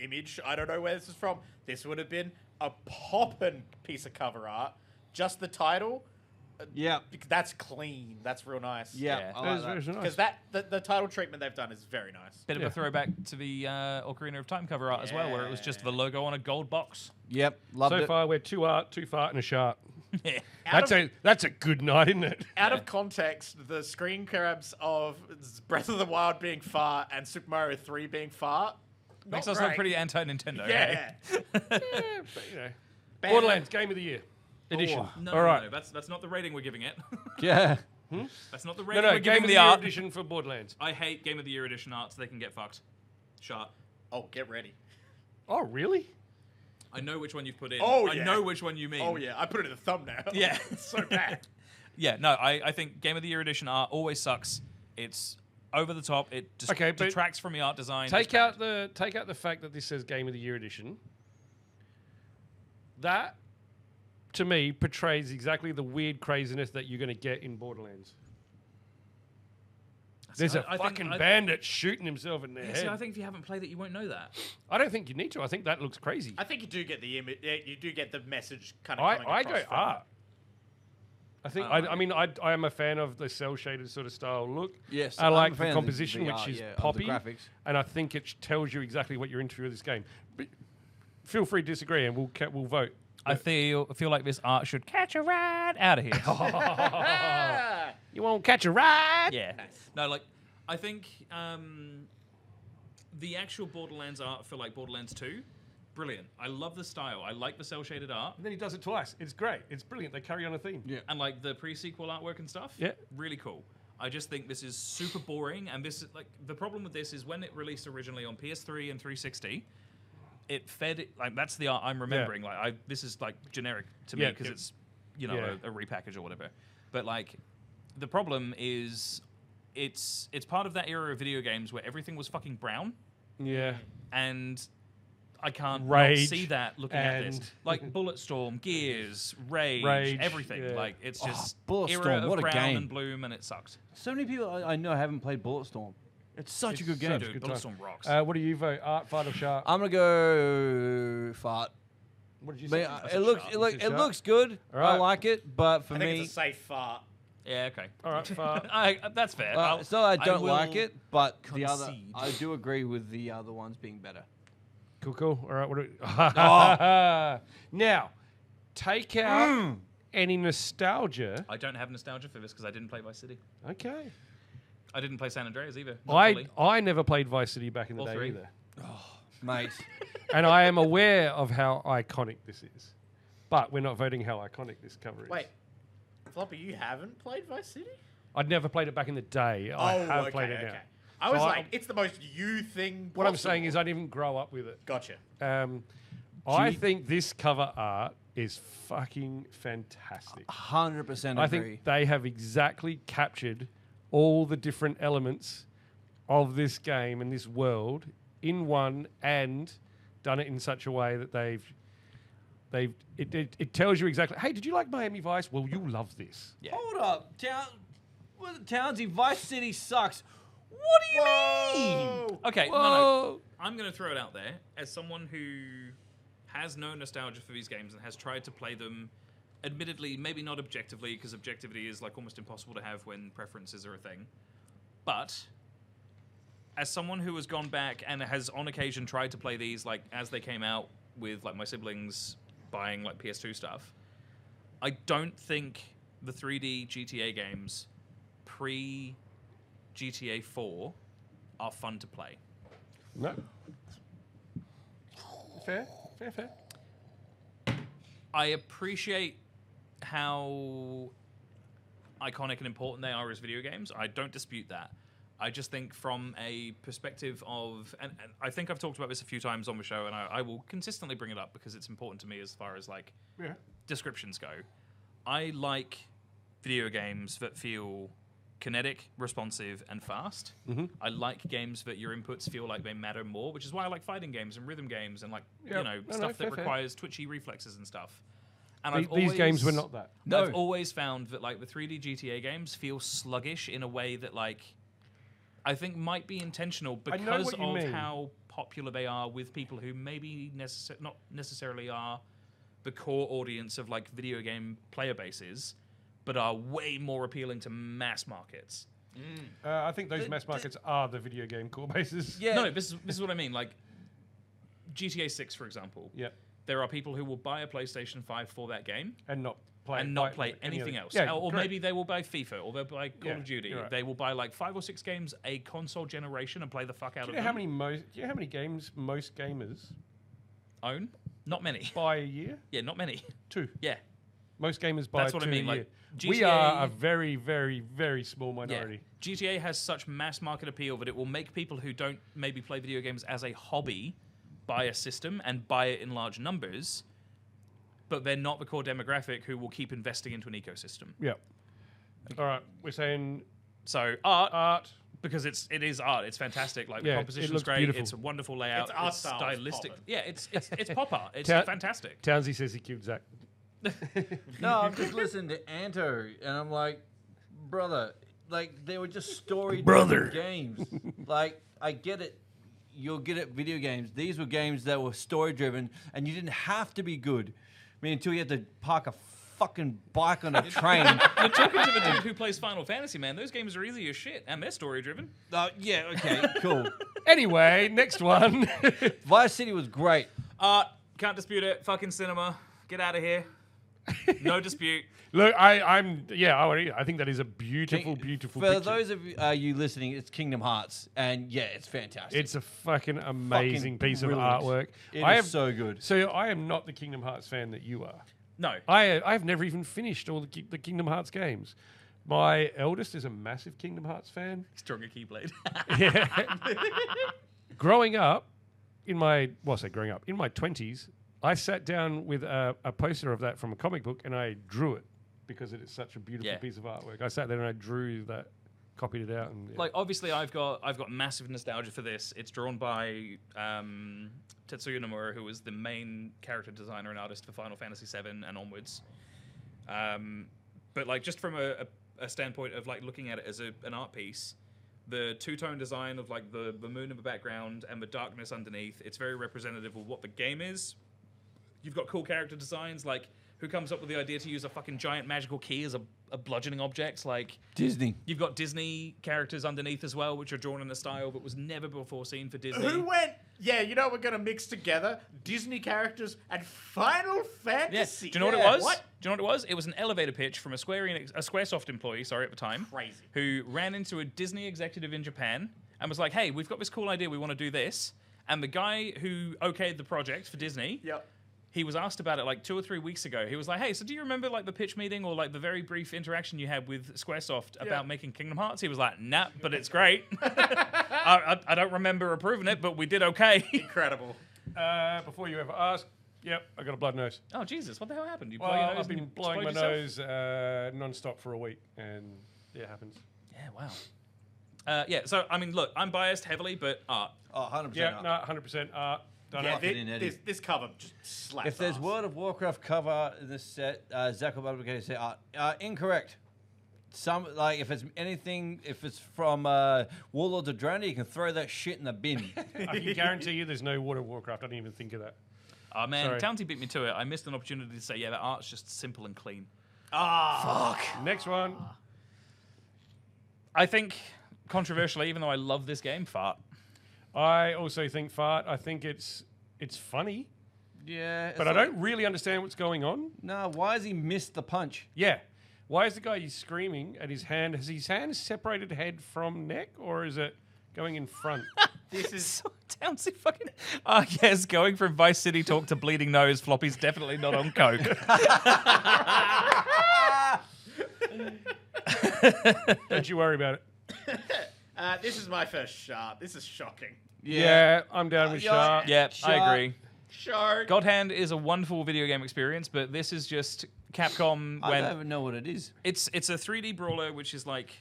image. I don't know where this is from. This would have been a poppin' piece of cover art. Just the title. Yeah. That's clean. That's real nice. Yeah. Yeah. I That like is that. very Because nice. the title treatment they've done is very nice. Bit of Yeah. a throwback to the Ocarina of Time cover art as well, where it was just the logo on a gold box. Yep. Loved So it. far, we're two art, two fart, and a shark. Out That's a good night, isn't it? Out of context, the screen grabs of Breath of the Wild being fart and Super Mario 3 being fart. Makes not us look great. pretty anti-Nintendo. Yeah. But, Bad. Borderlands Game of the Year edition. No, All right. no, that's not the rating we're giving it. Yeah. That's not the No, rating no, we're Game giving of the the Year art. edition for Borderlands. I hate Game of the Year edition art, so they can get fucked. Shut. Oh, get ready. Oh, really? I know which one you've put in. Oh, I yeah. know which one you mean. Oh, yeah. I put it in the thumbnail. Yeah. It's so bad. Yeah, no, I think Game of the Year edition art always sucks. It's over the top. It just Okay, but detracts from the art design. Take out the fact that this says Game of the Year edition. That to me, portrays exactly the weird craziness that you're going to get in Borderlands. There's a fucking bandit shooting himself in the head. See, I think if you haven't played it, you won't know that. I don't think you need to. I think that looks crazy. I think you do get the image. You do get the message kind of. I go from it. art. I think. I mean, I am a fan of the cell shaded sort of style look. Yes, I I'm like a the fan of composition, the which art, is yeah, of the poppy, graphics. and I think it tells you exactly what you're into with this game. But feel free to disagree, and we'll vote. I feel like this art should catch a ride out of here. You won't catch a ride. Yeah. No, like, I think the actual Borderlands art for, like, Borderlands 2, brilliant. I love the style. I like the cel-shaded art. And then he does it twice. It's great. It's brilliant. They carry on a theme. Yeah. And, like, the pre-sequel artwork and stuff. Yeah. Really cool. I just think this is super boring. And this is, like, the problem with this is when it released originally on PS3 and 360, it fed, like, that's the art I'm remembering. Yeah. Like, this is, like, generic to me because it's, you know, Yeah. a repackage or whatever. But, like, the problem is it's part of that era of video games where everything was fucking brown, Yeah. and I can't not Rage see that looking at this. and- Like Bulletstorm, Gears, Rage, Rage, everything. yeah. Like it's just Bulletstorm, era of what a brown game. and bloom, and it sucked. So many people I know haven't played Bulletstorm. It's such a good game. such a Dude, good time. Bulletstorm rocks. What do you vote? Art, fight, or shark? I'm gonna go fart. What did you But, say? it looks Shark. it, look, You it said looks good. All right. I like it, but for I think me, it's a safe fart. Yeah, okay. All right, fart. That's fair. it's not that I don't like will it, but the other concede. I do agree with the other ones being better. Cool. All right. What do Oh. Now, take out any nostalgia. I don't have nostalgia for this because I didn't play Vice City. Okay. I didn't play San Andreas either. not fully. I never played Vice City back in the Or day 3. either. Mate, And I am aware of how iconic this is. But we're not voting how iconic this cover is. Wait, Floppy, you haven't played Vice City? I'd never played it back in the day. I have played it now. I was So like, it's the most you thing. What I'm saying is I didn't grow up with it. Gotcha. I think this cover art is fucking fantastic. 100% agree. I think they have exactly captured all the different elements of this game and this world in one, and done it in such a way that it tells you exactly. Hey, did you like Miami Vice? Well, you love this. Yeah. Hold up, Townsy, Vice City sucks. What do you mean? Okay, no. Whoa. I'm going to throw it out there as someone who has no nostalgia for these games and has tried to play them, admittedly, maybe not objectively, because objectivity is like almost impossible to have when preferences are a thing. But as someone who has gone back and has on occasion tried to play these like as they came out with like my siblings buying like PS2 stuff, I don't think the 3D GTA games pre GTA 4 are fun to play. No. Fair. I appreciate how iconic and important they are as video games. I don't dispute that. I just think from a perspective of, and I think I've talked about this a few times on the show, and I will consistently bring it up because it's important to me as far as like descriptions go. I like video games that feel kinetic, responsive, and fast. Mm-hmm. I like games that your inputs feel like they matter more, which is why I like fighting games and rhythm games and like stuff that requires twitchy reflexes and stuff. And These games were not that. No. I've always found that like the 3D GTA games feel sluggish in a way that like I think might be intentional because what you of mean. how popular they are with people who maybe not necessarily are the core audience of like video game player bases, but are way more appealing to mass markets. I think those mass markets are the video game core bases. Yeah. No, this is what I mean. Like GTA 6, for example. Yeah. There are people who will buy a PlayStation 5 for that game And not play any anything other- else. Yeah, or correct. maybe they will buy FIFA, or they'll buy Call Yeah, of Duty. you're right. They will buy like 5 or 6 games a console generation and play the fuck out Do of you know them. how many games most gamers Own? Not many. buy a year? Yeah, not many. 2. Yeah. Most gamers buy That's what I 2 mean, a like, year. We GTA are a very, very, very small minority. Yeah. GTA has such mass market appeal that it will make people who don't maybe play video games as a hobby buy a system and buy it in large numbers, but they're not the core demographic who will keep investing into an ecosystem. Yeah. All right. We're saying So art, art. because it is art. It's fantastic. Like Yeah, the it composition's looks great. beautiful. It's a wonderful layout. Its art style is stylistic. poppin'. Yeah, it's pop art. It's Ta- fantastic. Townsy says he killed Zach. No, I'm just listening to Anto, and I'm like, brother, like they were just story-driven games. Like I get it, you'll get it. Video games. These were games that were story-driven, and you didn't have to be good. I mean, until you had to park a fucking bike on a train. You're talking to the dude who plays Final Fantasy, man. Those games are easy as shit, and they're story-driven. Yeah, okay, cool. Anyway, next one. Vice City was great. Can't dispute it. Fucking cinema. Get out of here. No dispute. Look, I think that is a beautiful, beautiful For picture. those of you listening, it's Kingdom Hearts, and yeah, it's fantastic. It's a fucking amazing piece of brilliant. artwork. It is so good. So I am not the Kingdom Hearts fan that you are. No. I've never even finished all the Kingdom Hearts games. My eldest is a massive Kingdom Hearts fan. Stronger Keyblade. Yeah. Growing up, in my 20s, I sat down with a poster of that from a comic book and I drew it because it is such a beautiful piece of artwork. I sat there and I drew that, copied it out. And, yeah. Like, obviously, I've got massive nostalgia for this. It's drawn by Tetsuya Nomura, who was the main character designer and artist for Final Fantasy VII and onwards. But like, just from a standpoint of like looking at it as an art piece, the two-tone design of like the moon in the background and the darkness underneath, it's very representative of what the game is. You've got cool character designs, like who comes up with the idea to use a fucking giant magical key as a bludgeoning object? Like Disney. You've got Disney characters underneath as well, which are drawn in a style that was never before seen for Disney. Who went, yeah, you know, we're going to mix together Disney characters and Final Yeah. Fantasy. Do you know what it was? What? Do you know what it was? It was an elevator pitch from a Squaresoft employee, at the time. Crazy. Who ran into a Disney executive in Japan and was like, hey, we've got this cool idea, we want to do this. And the guy who okayed the project for Disney, Yep. he was asked about it like 2 or 3 weeks ago. He was like, hey, so do you remember like the pitch meeting or like the very brief interaction you had with Squaresoft about making Kingdom Hearts? He was like, nah, but it's great. I don't remember approving it, but we did okay. Incredible. Before you ever ask, yep, I got a blood nose. Oh, Jesus, what the hell happened? You blow Well, your nose I've and been you blowing my explode yourself? nose non-stop for a week, and yeah, it happens. Yeah, wow. Yeah, so, I mean, look, I'm biased heavily, but art. Oh, 100%. Yeah, no, 100% art. Done Yeah, it. it in, Eddie. this cover just slaps If there's ass. World of Warcraft cover in this set, Zach will be able to say incorrect. Some like if it's anything, if it's from Warlords of Draenor, you can throw that shit in the bin. I can guarantee you there's no World of Warcraft. I didn't even think of that. Oh, man, Sorry. Townsy beat me to it. I missed an opportunity to say, yeah, that art's just simple and clean. Next one. I think, controversially, even though I love this game, fart. I also think fart. I think it's funny, Yeah, but I don't really understand what's going on. No, why has he missed the punch? Yeah. Why is the guy he's screaming at his hand? Has his hand separated head from neck, or is it going in front? This is So Townsy fucking... yes, going from Vice City talk to bleeding nose, Floppy's definitely not on coke. Don't you worry about it. this is my first shot. This is shocking. Yeah, I'm down with Shark. Yeah, I Shark. agree. Shark. God Hand is a wonderful video game experience, but this is just Capcom I when... don't even know what it is. It's a 3D brawler, which is like...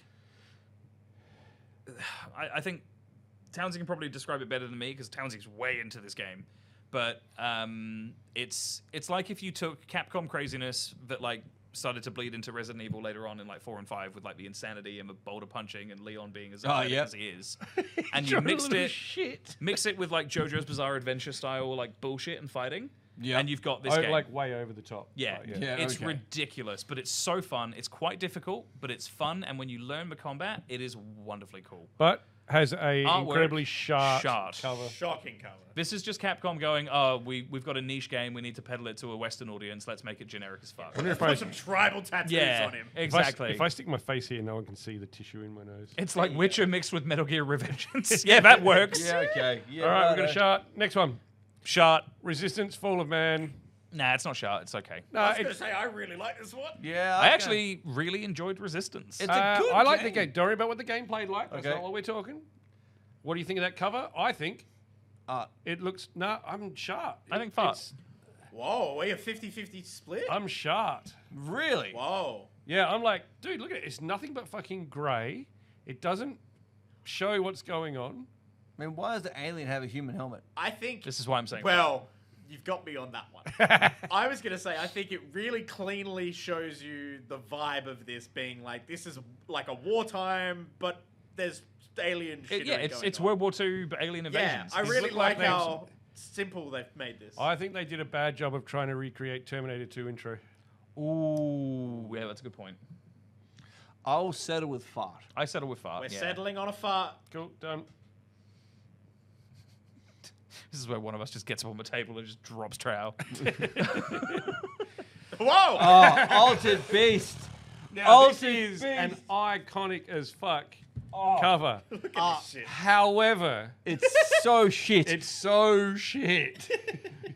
I think Townsy can probably describe it better than me, because Townsy's way into this game. But it's like if you took Capcom craziness that like started to bleed into Resident Evil later on in like 4 and 5 with like the insanity and the boulder punching and Leon being as athletic yep. as he is. And you mixed it Shit. mix it with like JoJo's Bizarre Adventure style like bullshit and fighting. Yeah. And you've got this Oh, game. like way over the top. Yeah, Right, Yeah, it's okay. ridiculous, but it's so fun. It's quite difficult, but it's fun. And when you learn the combat, it is wonderfully cool. But has a Artwork, incredibly sharp shart. cover. Shocking cover. This is just Capcom going, oh, we've got a niche game. We need to peddle it to a Western audience. Let's make it generic as fuck. Wonder if I- Put some tribal tattoos Yeah, on him. exactly. If I stick my face here, no one can see the tissue in my nose. It's like Witcher mixed with Metal Gear Revengeance. Yeah, that works. Yeah, okay. Yeah, All right, we've got a righto. shot. Next one. Shart. Resistance, Fall of Man. Nah, it's not Shart. It's okay. No, I was going to it's, say, I really like this one. Yeah, I okay. actually really enjoyed Resistance. It's a good I like the game. game. Don't worry about what the game played like. That's Okay. not what we're talking. What do you think of that cover? I think Art. it looks... No, I'm shart. I think fart. It's- Whoa, we a 50-50 split? I'm shart. Really? Whoa. Yeah, I'm like, dude, look at it. It's nothing but fucking grey. It doesn't show what's going on. I mean, why does the alien have a human helmet? I think... This is why I'm saying Well, you've got me on that one. I was going to say, I think it really cleanly shows you the vibe of this being like, this is like a wartime, but there's alien shit it's on. World War II, but alien invasions. Yeah, I really look like like how simple they've made this. I think they did a bad job of trying to recreate Terminator 2 intro. Ooh, yeah, that's a good point. I'll settle with fart. I settle with fart. We're yeah. settling on a fart. Cool, done. This is where one of us just gets up on the table and just drops trowel. Whoa! Oh, Altered Beast. Now, this Altered is an Beast. iconic as fuck cover. Look at this shit. However, It's so shit. it's so shit.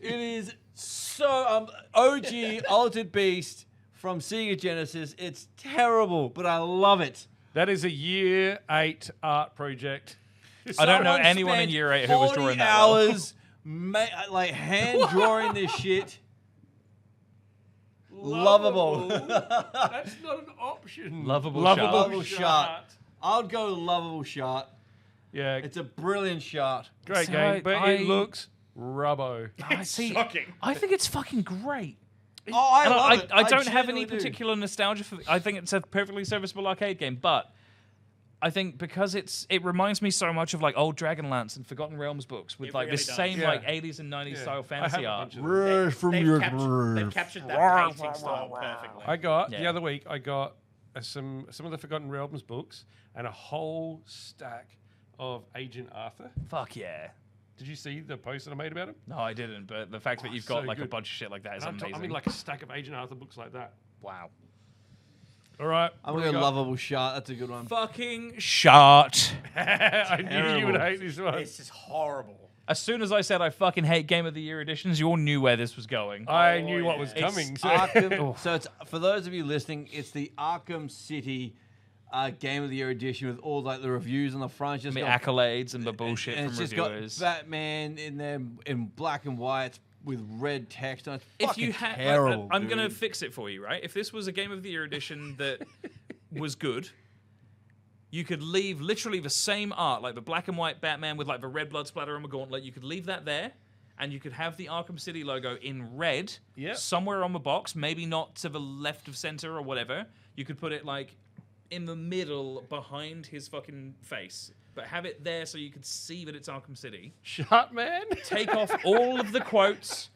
It is so OG Altered Beast from Sega Genesis. It's terrible, but I love it. That is a year 8 art project. I don't know Someone anyone in spent year 8 who was 40 drawing that well. hours like hand drawing this shit. Lovable. That's not an option. Lovable Lovable shot. shot. I'll go lovable shot. Yeah, It's a brilliant shot. great So game, but I- it looks rubbo. See, Shocking. I think it's fucking great. Oh, I And love it. I don't have any genuinely do. particular nostalgia for. I think it's a perfectly serviceable arcade game, but I think because it reminds me so much of like old Dragonlance and Forgotten Realms books with It like really this does. same Yeah. like 80s and 90s Yeah. style I fantasy have a art. bunch of them. Rush from They've your captured grave. that painting style perfectly. I got the Yeah. other week. I got some of the Forgotten Realms books and a whole stack of Agent Arthur. Fuck yeah. Did you see the post that I made about him? No, I didn't, but the fact that you've got so like a good. bunch of shit like that is I amazing. mean, like a stack of Agent Arthur books like that. wow. All right, I'm what going do to we got? lovable shot. That's a good one. Fucking shot. I knew you would Terrible. hate this one. This is horrible. As soon as I said I fucking hate Game of the Year editions, you all knew where this was going. I Oh, knew what was yeah. coming. So. Arkham, so it's for those of you listening, it's the Arkham City Game of the Year edition with all like the reviews on the front. Just The got- accolades and the bullshit and it's from just reviewers. got Batman in there in black and white with red text. And it's If fucking you had, terrible. I'm gonna dude. fix it for you, right? If this was a Game of the Year edition that was good, you could leave literally the same art, like the black and white Batman with like the red blood splatter on the gauntlet. You could leave that there, and you could have the Arkham City logo in red Yep. somewhere on the box, maybe not to the left of center or whatever. You could put it like in the middle behind his fucking face, but have it there so you could see that it's Arkham City. Shut, man. Take off all of the quotes,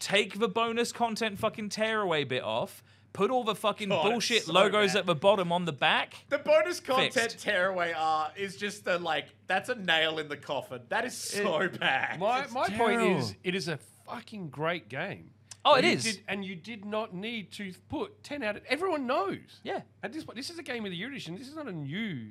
take the bonus content fucking tearaway bit off, put all the fucking God, bullshit it's so logos bad. at the bottom on the back. The bonus content Fixed. tearaway art is just that's a nail in the coffin. That is so bad. My point terrible. is, it is a fucking great game. Oh, it You is. and you did not need to put 10 out of... Everyone knows. Yeah. At this point, this is a Game of the Year edition. This is not a new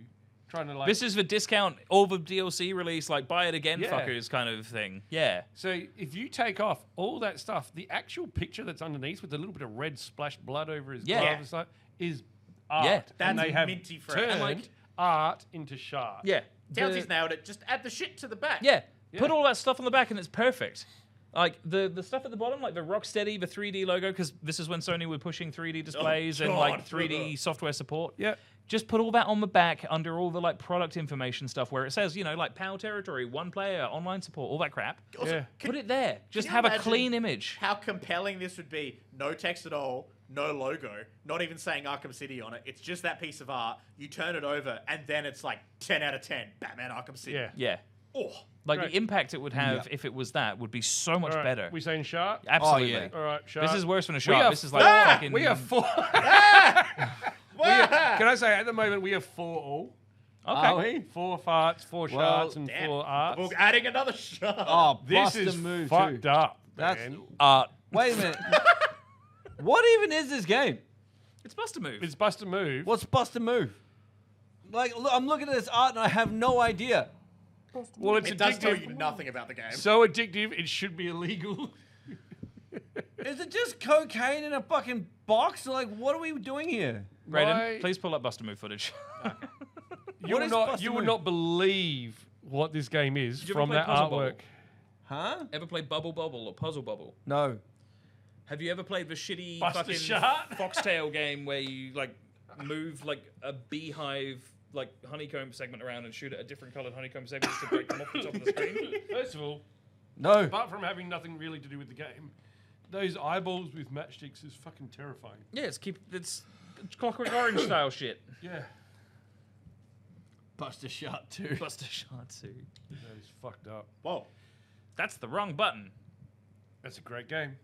trying to like... This is the discount, all the DLC release, like buy it again, Yeah. fuckers kind of thing. Yeah. So if you take off all that stuff, the actual picture that's underneath with a little bit of red splashed blood over his Yeah. glove and stuff is art. Yeah. And That's they have minty fresh. turned And, like- art into shard. Yeah. Townsy's nailed it. Just add the shit to the back. Yeah. Put Yeah. all that stuff on the back and it's perfect. Like the stuff at the bottom, like the Rocksteady, the 3D logo, because this is when Sony were pushing 3D displays and like God. 3D software support. Yeah. Just put all that on the back under all the like product information stuff where it says, like PAL territory, one player, online support, all that crap. Also, Yeah. Put it there. Just you have a imagine clean image. How compelling this would be. No text at all, no logo, not even saying Arkham City on it. It's just that piece of art. You turn it over, and then it's like 10 out of 10. Batman Arkham City. Yeah. Yeah. Oh, Like Great. the impact it would have Yeah. if it was that would be so much All right, better. We saying shard? Absolutely. yeah. All right, shard. This is worse than a We shot. are This is like fucking. We are four. wow. Can I say at the moment we have 4 all? Okay. Are we? 4 farts, 4 Well, shards, and Damn. 4 arts. Well, adding another shot. Oh, This bust is a move fucked too. up. That's man. wait a minute. What even is this game? It's Buster Move. It's bust a move. What's bust a move? Like, look, I'm looking at this art and I have no idea. Well, it's It does tell addictive. you nothing about the game. So addictive, it should be illegal. Is it just cocaine in a fucking box? Like, what are we doing here? Brayden, Why- please pull up Buster Move footage. You What will is not. bust a You will move? not believe what this game is Did you ever from play that Puzzle artwork. Bubble? Huh? Ever played Bubble Bobble or Puzzle Bubble? No. Have you ever played the shitty Buster fucking Shot? foxtail game where you like move like a beehive like honeycomb segment around and shoot at a different coloured honeycomb segment just to break them off the top of the screen? First of all, No. Apart from having nothing really to do with the game, those eyeballs with matchsticks is fucking terrifying. Yeah, it's Clockwork Orange style shit. Yeah. Buster Shot 2. Buster Shard 2. That is fucked up. Whoa. That's the wrong button. That's a great game.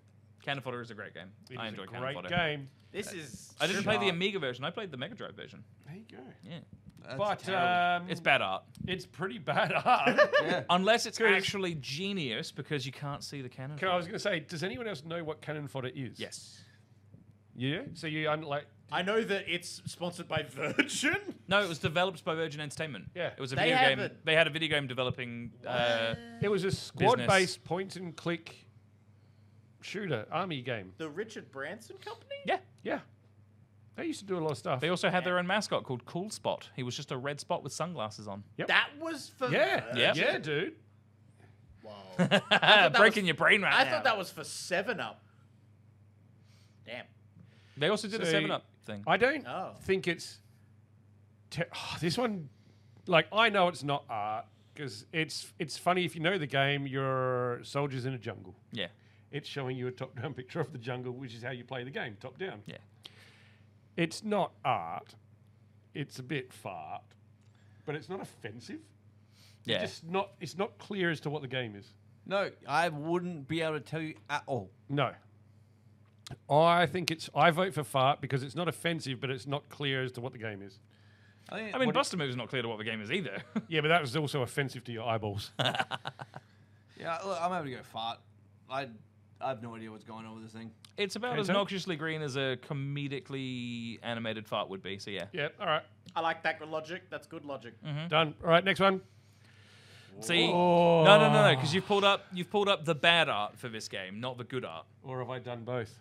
Cannon Fodder is a great game. It I is enjoy a Cannon great Fodder. game. This is. I didn't play the sharp. Amiga version. I played the Mega Drive version. There you go. Yeah. That's But terrible. It's bad art. it's pretty bad art. Yeah. Unless it's 'Cause- actually genius because you can't see the cannon. I was going to say, does anyone else know what Cannon Fodder is? Yes. Yeah? So you, like... I know that it's sponsored by Virgin. No, it was developed by Virgin Entertainment. Yeah. It was a They video have game. a- They had a video game developing. It was a squad-based point-and-click shooter, army game. The Richard Branson Company? Yeah. Yeah. They used to do a lot of stuff. They also had their own mascot called Cool Spot. He was just a red spot with sunglasses on. Yep. That was for Yeah. Yep. Yeah, dude. Wow. that Breaking was- your brain right I now. thought that was for 7-Up. Damn. They also did a See, 7-Up thing. I don't Oh. think it's... this one... Like, I know it's not art, because it's funny if you know the game, you're soldiers in a jungle. Yeah. It's showing you a top-down picture of the jungle, which is how you play the game, top-down. Yeah. It's not art. It's a bit fart, but it's not offensive. Yeah. It's not clear as to what the game is. No, I wouldn't be able to tell you at all. No. I vote for fart because it's not offensive, but it's not clear as to what the game is. think I mean, what- Buster Move's not clear to what the game is either. Yeah, but that was also offensive to your eyeballs. yeah, look, I'm happy to go fart. I have no idea what's going on with this thing. It's about Okay, as so- noxiously green as a comedically animated fart would be, so yeah. Yeah, all right. I like that logic. That's good logic. Done. All right, next one. See, Oh. no, because you've pulled up the bad art for this game, not the good art. Or have I done both?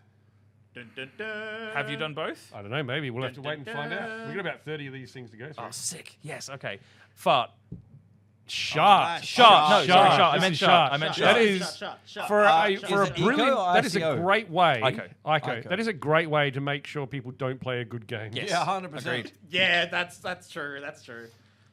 Dun, dun, dun. Have you done both? I don't know. Maybe we'll have to Dun, wait and dun, find out. dun. We've got about 30 of these things to go through. Oh, sick. Yes. Okay. Fart. Shart. Shart. No, sorry, shart. I This meant is shart. I meant Shot, That shart. is shot. for a shot. for Is a it eco brilliant. or That is a ICO? great way. Ico. Ico. That is a great way to make sure people don't play a good game. Yes. Yeah, 100%. Agreed. Yeah, that's true. That's true.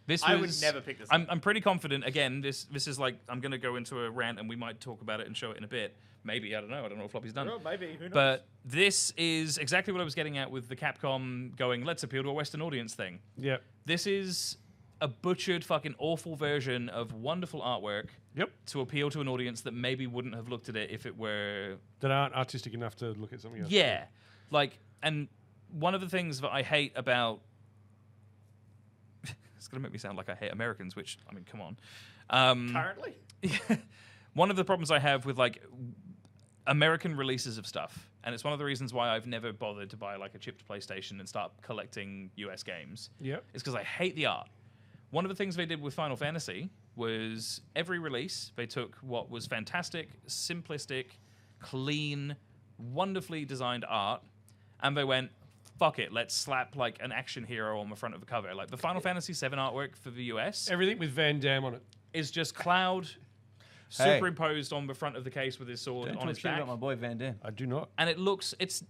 This I would was- never pick this I'm pretty confident. Again, this is like I'm going to go into a rant, and we might talk about it and show it in a bit. Maybe I don't know. I don't know what Floppy's done. Well, maybe. Who knows? But this is exactly what I was getting at with the Capcom going, let's appeal to a Western audience thing. Yep. This is a butchered, fucking awful version of wonderful artwork Yep. to appeal to an audience that maybe wouldn't have looked at it if it were. That aren't artistic enough to look at something else. Yeah. Like, and one of the things that I hate about. It's going to make me sound like I hate Americans, which, I mean, come on. Currently? One of the problems I have with, like, American releases of stuff, and it's one of the reasons why I've never bothered to buy, like, a chipped PlayStation and start collecting US games, Yep. is because I hate the art. One of the things they did with Final Fantasy was every release, they took what was fantastic, simplistic, clean, wonderfully designed art, and they went, fuck it, let's slap like an action hero on the front of the cover. Like the Final Fantasy VII artwork for the US Everything with Van Damme on it. is just Cloud Hey. superimposed on the front of the case with his sword Don't on talk his shit back. about my boy Van Damme. I do not. And it looks, it's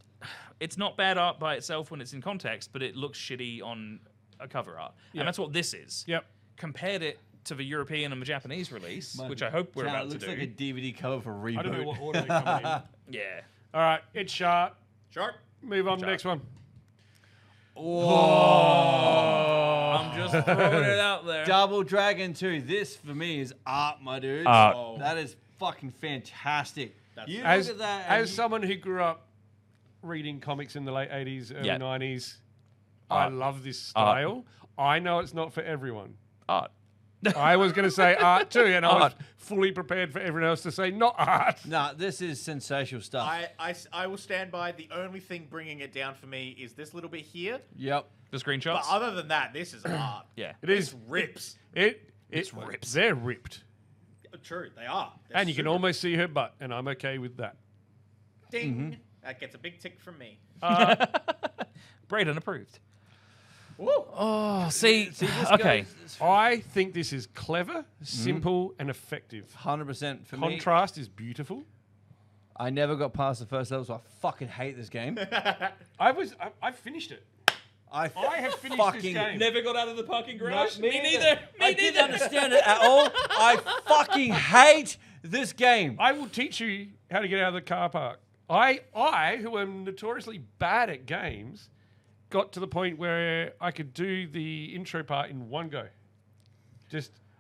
not bad art by itself when it's in context, but it looks shitty on a cover art. Yep. And that's what this is. Yep. Compared it to the European and the Japanese release, which I hope we're Chad, about it to looks do. like a DVD cover for Reboot. I don't know what order they're coming in. Yeah. All right, it's Shart. Shark? Move on to Shart. next one. I'm just throwing it out there. Double Dragon 2. This, for me, is art, my dudes. Art. Oh. That is fucking fantastic. That's- You As, look at that. as someone who grew up reading comics in the late 80s, early Yeah. 90s, I Art. love this style. I know it's not for everyone. Art. I was going to say art too, and I was Art. fully prepared for everyone else to say not art. Nah, this is sensational stuff. I will stand by the only thing bringing it down for me is this little bit here. Yep. The But screenshots? other than that, this is art. Yeah. It is. Rips. It's rips. They're ripped. True, they are. They're And you can super- almost see her butt, and I'm okay with that. Ding. That gets a big tick from me. Brayden approved. Woo. Oh, see, See, this okay. goes- I think this is clever, simple, and effective. 100% for me. Contrast is beautiful. I never got past the first level, so I fucking hate this game. I finished it. I have finished this fucking game. Never got out of the parking garage? me Me neither. neither. Me I neither. didn't understand it at all. I fucking hate this game. I will teach you how to get out of the car park. I, who am notoriously bad at games, got to the point where I could do the intro part in one go.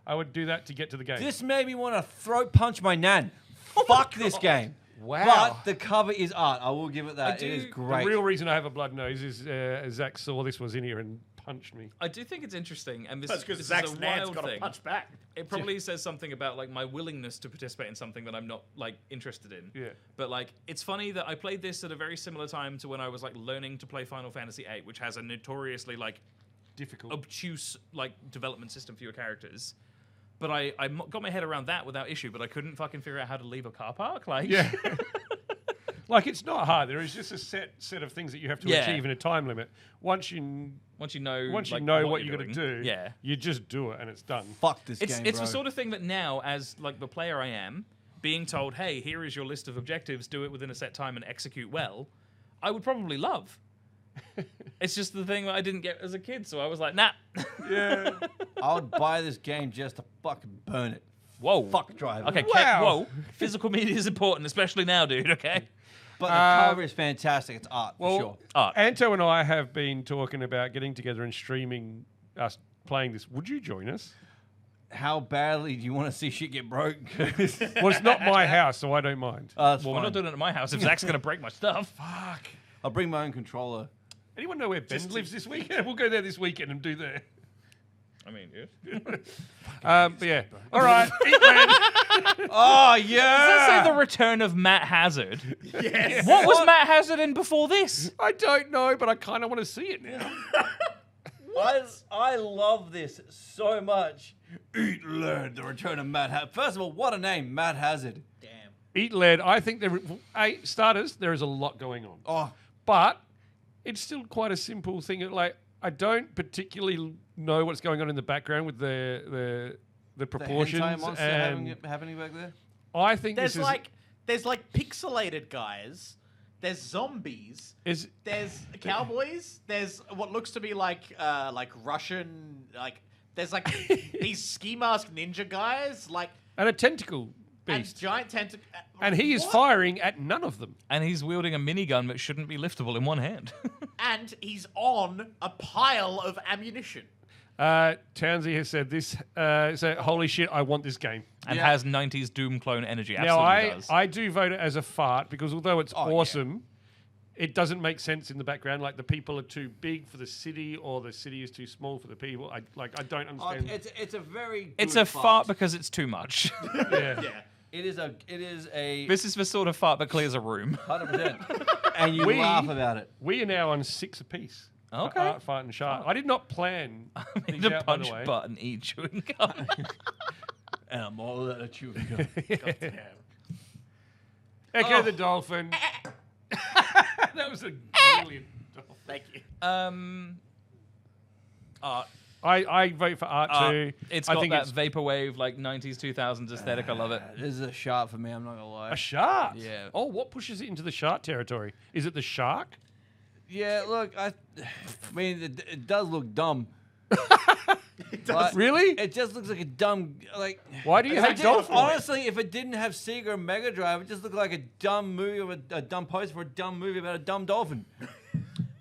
I would do that to get to the game. This made me want to throat punch my nan. Fuck this game. Wow. But the cover is art. I will give it that. It is The great. real reason I have a blood nose is Zach saw this was in here and punched me. I do think it's interesting, and this, That's because this Zach's is a nan's wild got a thing. punch back. It probably says something about like my willingness to participate in something that I'm not like interested in. Yeah. But like, it's funny that I played this at a very similar time to when I was like learning to play Final Fantasy VIII, which has a notoriously like Difficult. obtuse like development system for your characters. But I got my head around that without issue, but I couldn't fucking figure out how to leave a car park. Like, Yeah. Like, it's not hard. There is just a set of things that you have to Yeah. achieve in a time limit. Once you know, like, know what you got to do, yeah, you just do it and it's done. Fuck this it's game, it's bro. the sort of thing that now, as like the player I am, being told, hey, here is your list of objectives, do it within a set time and execute well, I would probably love. It's just the thing that I didn't get as a kid, so I was like, nah. Yeah. I would buy this game just to fucking burn it. Whoa. Fuck drive. Okay, Wow. whoa. Physical media is important, especially now, dude, okay? But the cover is fantastic. It's art, for Well, sure. Art. Anto and I have been talking about getting together and streaming us playing this. Would you join us? How badly do you want to see shit get broke? Well, it's not my house, so I don't mind. That's Well, we're fine. not doing it at my house if Zach's going to break my stuff. Fuck. I'll bring my own controller. Anyone know where Ben lives this weekend? We'll go there this weekend and do there. I mean, yeah. But yeah. All right. Eatland. Oh, Does yeah! that say the return of Matt Hazard? Yes. What was Matt Hazard in before this? I don't know, but I kind of want to see it now. I love this so much. Eat Learn, the return of Matt Hazard. First of all, what a name, Matt Hazard. Damn. Eat lead. I think starters, there is a lot going on. Oh, But it's still quite a simple thing. Like, I don't particularly know what's going on in the background with the proportions. the hentai monster and happening back there? I think There's this there's pixelated guys. There's zombies. is There's cowboys. There's what looks to be like Russian there's these ski mask ninja guys and a tentacle and beast. giant tentacle. And he is What? firing at none of them. And he's wielding a minigun that shouldn't be liftable in one hand. And he's on a pile of ammunition. Townsy has said this. So holy shit, I want this game. And Yeah. has 90s Doom clone energy. Now Absolutely does. I do vote it as a fart because although it's Oh, yeah. awesome, it doesn't make sense in the background. Like the people are too big for the city, or the city is too small for the people. I don't understand. It's a very It's good a fart because it's too much. yeah. Yeah. It is a This is the sort of fart that clears a room. 100%. And you We- laugh about it. We are now on 6 apiece. for Okay. Art, fart, and shark. I did not plan these The out, by the punch way. button, eat chewing gum. And I'm all out of chewing gum. Damn. Echo Oh. the dolphin. That was a brilliant dolphin. Thank you. Art. I vote for art too. It's I got think that it's vaporwave, like 90s, 2000s aesthetic. I love it. This is a shark for me, I'm not going to lie. a shark. Yeah. Oh, what pushes it into the shark territory? Is it the shark? Yeah, look, I mean, it does look dumb. It But Really? It just looks like a dumb, like... Why do you If it hate didn't- dolphins? honestly, if it didn't have Sega and Mega Drive, it just looked like a dumb movie of a dumb poster for a dumb movie about a dumb dolphin.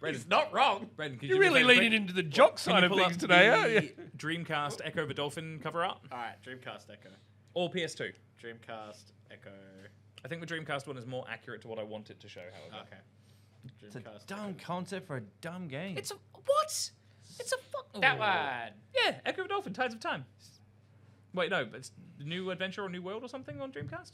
He's not wrong. Brayden, could You're you really do me a leaning favor? into the jock Can side you of pull things up today, the aren't you? Dreamcast Echo the Dolphin cover art? All right, Dreamcast Echo. Or PS2. Dreamcast Echo. I think the Dreamcast one is more accurate to what I want it to show, however. Okay. It's a Dreamcast dumb Echo. concept for a dumb game. It's a... What? It's a fuck... That Oh. one. Yeah, Echo the Dolphin, Tides of Time. Wait, no, but it's New Adventure or New World or something on Dreamcast?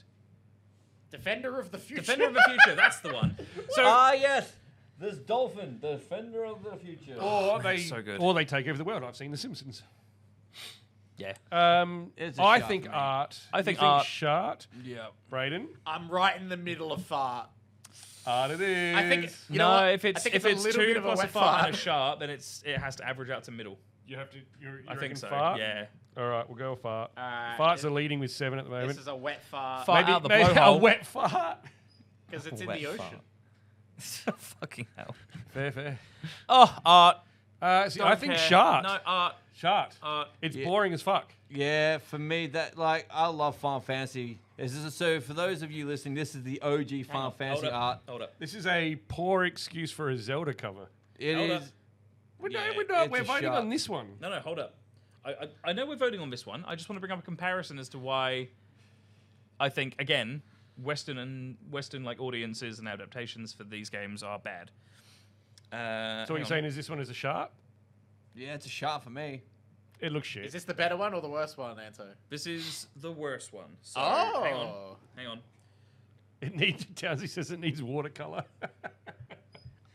Defender of the Future. Defender of the Future, that's the one. So... yes! This dolphin, the defender of the future. Or they, So good. or they take over the world. I've seen The Simpsons. yeah. It's a I shark think for me. art. I think You art. Shart. Yeah. Brayden. I'm right in the middle of fart. Art it is. I think you know No, what? if I it's think if a it's little two bit of a plus a wet fart and fart. a sharp, then it has to average out to middle. you have to. You I think reckon so. Fart? Yeah. All right, we'll go with fart. Alright, Farts are leading with 7 at the This moment. is a wet fart Fart maybe out the maybe a blowhole. wet fart. because it's in Wet the ocean. fart. Fucking hell. Fair. Oh, art. I Don't think care. Shart. No, art. Shart. It's boring as fuck. Yeah, for me, that like I love Final Fantasy. So for those of you listening, this is the OG Final Fantasy art. Hold up. This is a poor excuse for a Zelda cover. It Hold is. up. We're it's we're a voting Shart. on this one. No, hold up. I know we're voting on this one. I just want to bring up a comparison as to why I think, again, Western like audiences and adaptations for these games are bad. So what you're saying is this one is a Shart? Yeah, it's a shot for me. It looks shit. Is this the better one or the worst one, Anto? This is the worst one. So, Oh. hang on. It needs. Townsy says it needs watercolor.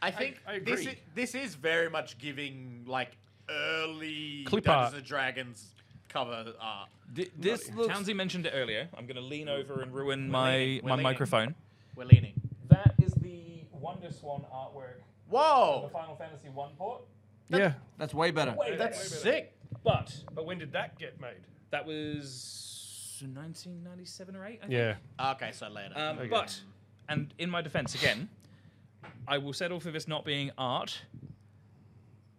I think I agree. this is very much giving like early Clip Dungeons art. and Dragons cover art. This looks. Townsy mentioned it earlier. I'm going to lean over and ruin leaning, my we're leaning. microphone. We're leaning. That is the Wonder Swan artwork. The Whoa, Final Fantasy 1 port. Yeah. That's way better. that's sick. But But when did that get made? that was 1997 or 8, I think. Yeah. Okay, so later. Okay. But, and in my defense again, I will settle for this not being art.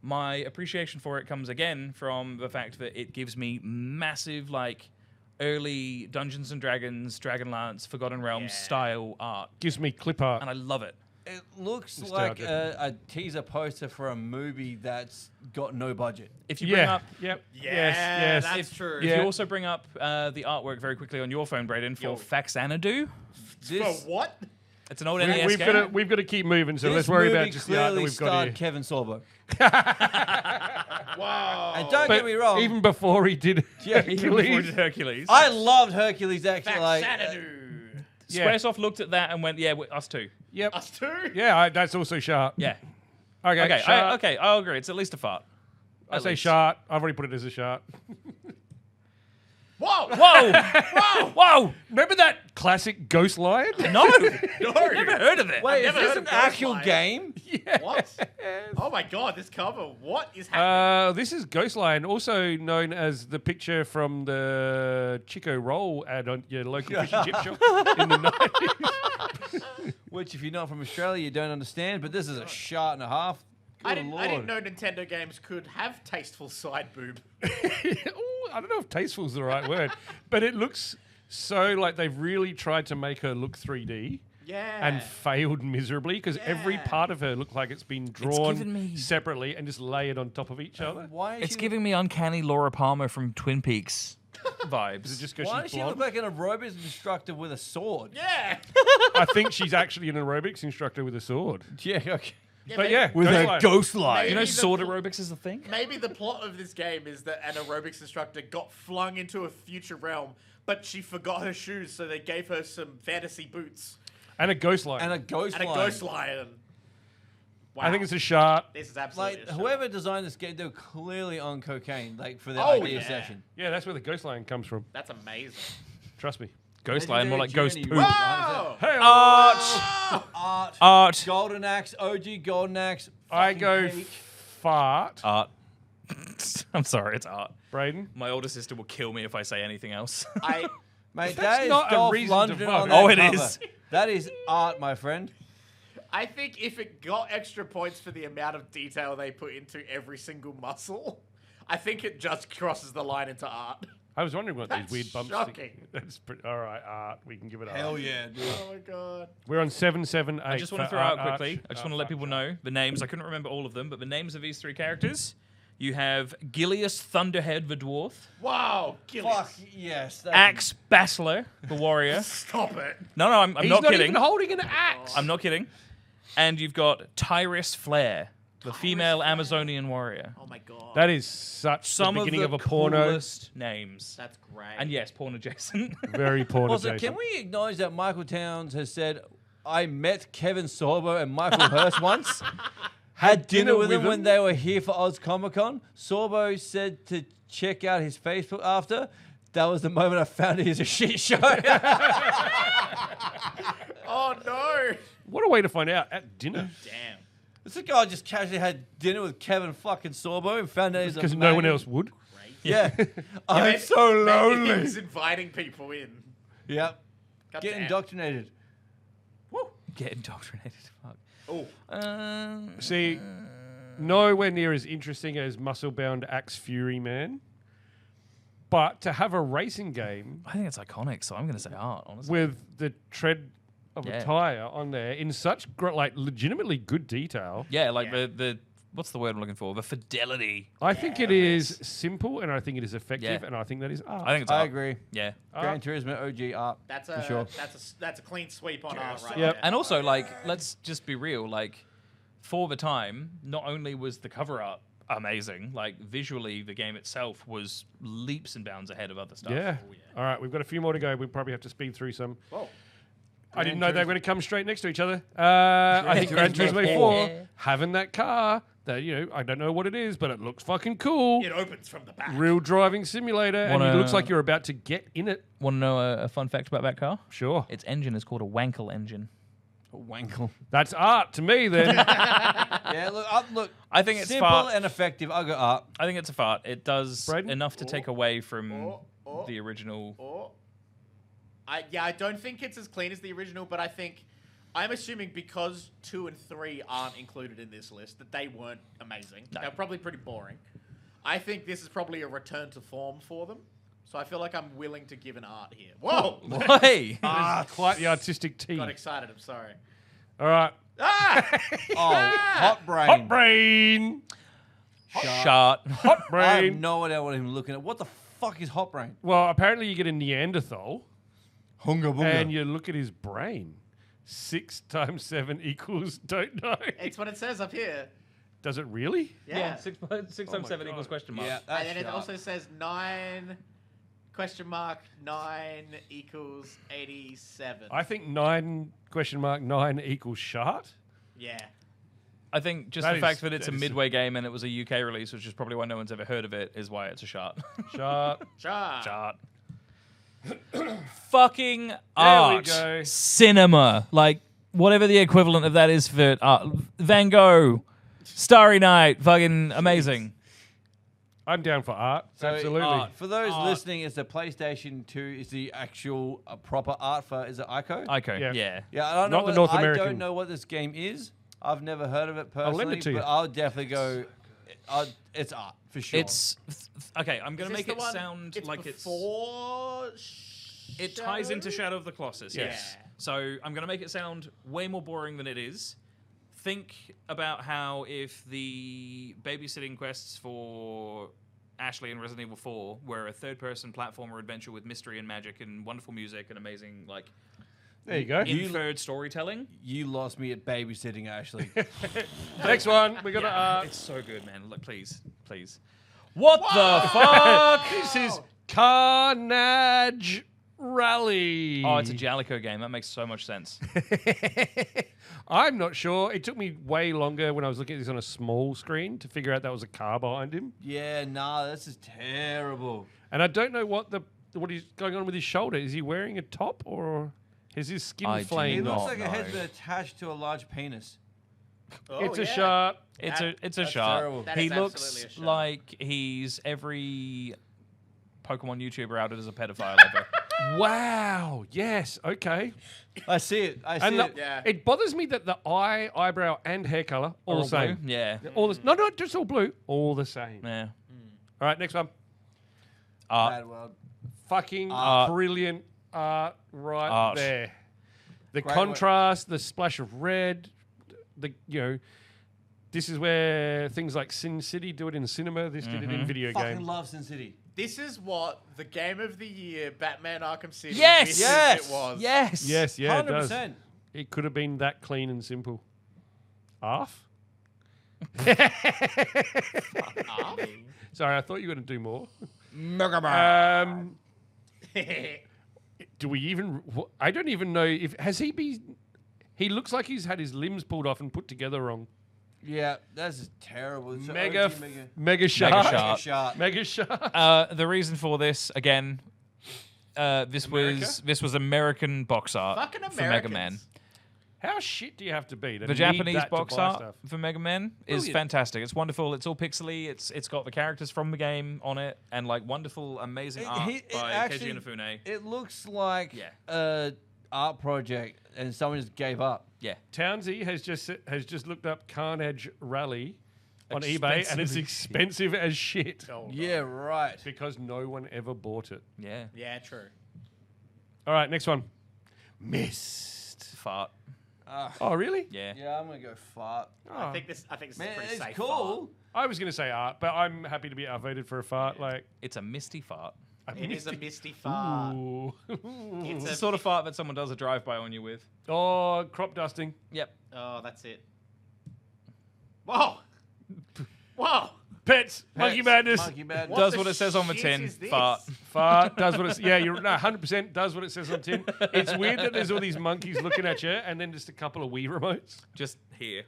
My appreciation for it comes again from the fact that it gives me massive, like, early Dungeons and Dragons, Dragonlance, Forgotten Realms style art. Gives me clip art. And I love it. It looks Nostalgia. like a teaser poster for a movie that's got no budget. If you bring Yeah. up, Yep. Yeah, Yes. that's true. if Yeah. you also bring up the artwork very quickly on your phone, Brayden, for Faxanadu, For what? it's an old NES We've game. got to we've got to keep moving. So This let's worry movie about just the art that clearly we've got starred here. Kevin Sorbo. Wow. And don't But get me wrong, even before he did Yeah, Even before Hercules, it did Hercules. I loved Hercules actually. Like, Xanadu. Yeah. Squaresoft looked at that and went, "Yeah, us too." Yep. Us too? Yeah, that's also Shart. Yeah. Okay. Okay. Shart. I'll agree. It's at least a fart. I At say least. Shart. I've already put it as a Shart. Whoa! Whoa! Whoa! Whoa! Remember that classic Ghost Lion? No, No. never heard of it. wait, is never this heard an of Ghost actual Lion. game? What? Oh my god, this cover. What is happening? This is Ghost Lion, also known as the picture from the Chico Roll ad on your local fish and chip shop in the 90s. Which, if you're not from Australia, you don't understand. But this is a shot and a half. I Good didn't lord. know Nintendo games could have tasteful side boob. Ooh, I don't know if tasteful is the right word, but it looks so like they've really tried to make her look 3D. Yeah. And failed miserably because every Yeah. part of her looked like it's been given drawn me- separately and just layered on top of each other. Why is It's she, giving me uncanny Laura Palmer from Twin Peaks vibes. Is it just because Why she's does she look blonde? like an aerobics instructor with a sword? yeah. I think she's actually an aerobics instructor with a sword. Yeah, okay. But yeah, With Ghost a Lion. ghost light. you know, Maybe the sword pl- aerobics is the thing. Maybe the plot of this game is that an aerobics instructor got flung into a future realm, but she forgot her shoes, so they gave her some fantasy boots And a Ghost Lion. And a ghost and a light. ghost lion. Wow. I think it's a Shart. This is absolutely Like, a shock. whoever designed this game, they were clearly on cocaine, like, for their Oh, idea yeah. session. Yeah, that's where the Ghost Lion comes from. That's amazing. Trust me. Ghost Lion, more like ghost Journey, poop. right? Whoa! Hey, Oh! Art. Art. Golden Axe, OG Golden Axe. I fucking go peak. fart. Art. I'm sorry, it's art. Brayden. My older sister will kill me if I say anything else. Mate, That's that is not a Dolph reason to Lundgren vote. on that Oh, it cover. is. That is art, my friend. I think if it got extra points for the amount of detail they put into every single muscle, I think it just crosses the line into art. I was wondering what That's these weird bumps. shocking. That's pretty, all right, art. We can give it art. yeah, dude. Oh my god. We're on 778. I just want to for throw out art, quickly. arch, I just want to let fuck, people fuck. know the names. I couldn't remember all of them, but the names of these three characters. You have Gilius Thunderhead, the dwarf. Wow, Gillies. Fuck, yes. that- Axe Bassler, the warrior. Stop it. No, I'm He's not kidding. even holding an axe. I'm not kidding. And you've got Tyrus Flare, the female Amazonian warrior. Oh my god. That is such Some the of beginning the of a porno. coolest names. That's great. And yes, porn adjacent. Very porno. Also, adjacent. can we acknowledge that Michael Towns has said, I met Kevin Sorbo and Michael Hurst once, had dinner with them when they were here for Oz Comic Con. Sorbo said to check out his Facebook after. That was the moment I found he's a shit show. Oh no. What a way to find out at dinner. Damn. This guy just casually had dinner with Kevin fucking Sorbo and found out he's a Because no one man. else would. Yeah. I'm Maybe- so Maybe lonely. he's inviting people in. Yep. God Get damn. indoctrinated. Woo. Get indoctrinated. Fuck. Oh. See, nowhere near as interesting as Muscle-Bound Axe Fury Man. But to have a racing game I think it's iconic, so I'm going to say art, honestly. with the tread of a Yeah. tire on there in such legitimately good detail, Yeah, like the what's the word I'm looking for? The fidelity. I think it is simple and I think it is effective Yeah. and I think that is art. I think it's I art. agree. Yeah. Gran Turismo OG art. That's for a sure. that's a clean sweep on art right Yep. there. And also, like, let's just be real. Like, for the time, not only was the cover art amazing, like, visually, the game itself was leaps and bounds ahead of other stuff. Yeah. All right, we've got a few more to go. We probably have to speed through some. Whoa. I didn't know they were going to come straight next to each other. I think Gran Turismo 4, having that car, that, I don't know what it is, but it looks fucking cool. It opens from the back. Real driving simulator, and it looks like you're about to get in it. Want to know a fun fact about that car? Sure. Its engine is called a Wankel engine. Wankle. That's art to me, then. Yeah, look. I think it's simple fart. and effective. I got art. I think it's a fart. It does Brayden? enough to take away from Oh. the original. Or, I don't think it's as clean as the original, but I'm assuming because 2 and 3 aren't included in this list that they weren't amazing. No. They're probably pretty boring. I think this is probably a return to form for them. So I feel like I'm willing to give an art here. Whoa! Hey! Quite the artistic team. Got excited. I'm sorry. All right. Ah! Oh, hot brain. Hot brain. Shot. Hot I have brain. no idea what I'm looking at. What the fuck is hot brain? Well, apparently you get a Neanderthal, Hunga bunga. and you look at his brain. 6 times 7 equals don't know. It's what it says up here. Does it really? Yeah. 6 Oh times my 7 God. equals question mark. Yeah, And that's then it sharp. also says 9 question mark 9 equals 87. I think 9 question mark 9 equals shart. Yeah. I think just That the is- fact that it's a that is- midway game and it was a UK release, which is probably why no one's ever heard of it, is why it's a shart. Shart. Sure. Shart. Fucking we art. go. Cinema. Like, whatever the equivalent of that is for art. Van Gogh. Starry Night. Fucking amazing. I'm down for art. So, Absolutely. for those listening, it's the PlayStation 2 is the actual proper art for, is it Ico? Ico. Yeah. Yeah. Yeah, I don't Not know the North I American. don't know what this game is. I've never heard of it personally. lend it to you. But I'll definitely go. It's art for sure. It's okay. I'm gonna Is this make the it one- sound like it's. before It ties into Shadow of the Colossus. Yes. Yes. So I'm gonna make it sound way more boring than it is. Think about how if the babysitting quests for Ashley in Resident Evil 4 were a third-person platformer adventure with mystery and magic and wonderful music and amazing there you go. inferred storytelling. You lost me at babysitting, Ashley. Next one. We got art. It's so good, man. Look, please. What the fuck? This is Carnage Rally. Oh, it's a Jalico game. That makes so much sense. I'm not sure. It took me way longer when I was looking at this on a small screen to figure out that was a car behind him. Yeah, nah, this is terrible. And I don't know what is going on with his shoulder. Is he wearing a top or is his skin I do It flamed not looks off? like know. it has been attached to a large penis. Oh, It's a yeah. shark. It's a That's shark. terrible. That He is looks absolutely a shark. like he's every Pokemon YouTuber outed as a pedophile ever. Wow. Yes. Okay. I see it. I see And it. Yeah. it bothers me that the eye, eyebrow, and hair color all the same. Blue? Yeah. All the, no, not just all blue. All the same. Yeah. All right. Next one. Bad world. Fucking Art. brilliant art right Art. there. The Great contrast, the splash of red, this is where things like Sin City do it in cinema. This did it in video Fucking game. love Sin City. This is what the game of the year, Batman Arkham City. Yes! wishes Yes! It was. Yes. Yes, yeah, it does. 100%. It could have been that clean and simple. Arf? Sorry, I thought you were going to do more. Do we even? I don't even know if has he been. He looks like he's had his limbs pulled off and put together wrong. Yeah, that's just terrible. It's Mega, OG mega shark. shark. shark. Mega shark. The reason for this again, this was American box art Fucking for Mega Man. Americans. How shit do you have to be to The need Japanese that to box buy art stuff? for Mega Man is Brilliant. fantastic. It's wonderful. It's all pixely. It's got the characters from the game on it and like wonderful, amazing art by actually- Keiji Inafune. It looks like Yeah. a art project, and someone just gave up. Yeah. Townsy has just looked up Carnage Rally, on eBay, and it's expensive as shit Yeah, right. because no one ever bought it. Yeah. Yeah, true. All right, next one. Mist. Fart. Oh, really? Yeah. Yeah, I'm gonna go fart. I think this is Man, pretty it's safe. cool. I was going to say art, but I'm happy to be outvoted for a fart. Like, It's a misty fart. It is a misty fart. ooh. It's It's the a sort of fart that someone does a drive-by on you with. Oh, crop dusting. Yep. Oh, that's it. Whoa! Whoa! Pets. Monkey madness. Monkey madness. What Does the what it says on the shit tin. is this? Fart. Fart does what it's. Yeah, you're 100% does what it says on tin. It's weird that there's all these monkeys looking at you, and then just a couple of Wii remotes. Just here.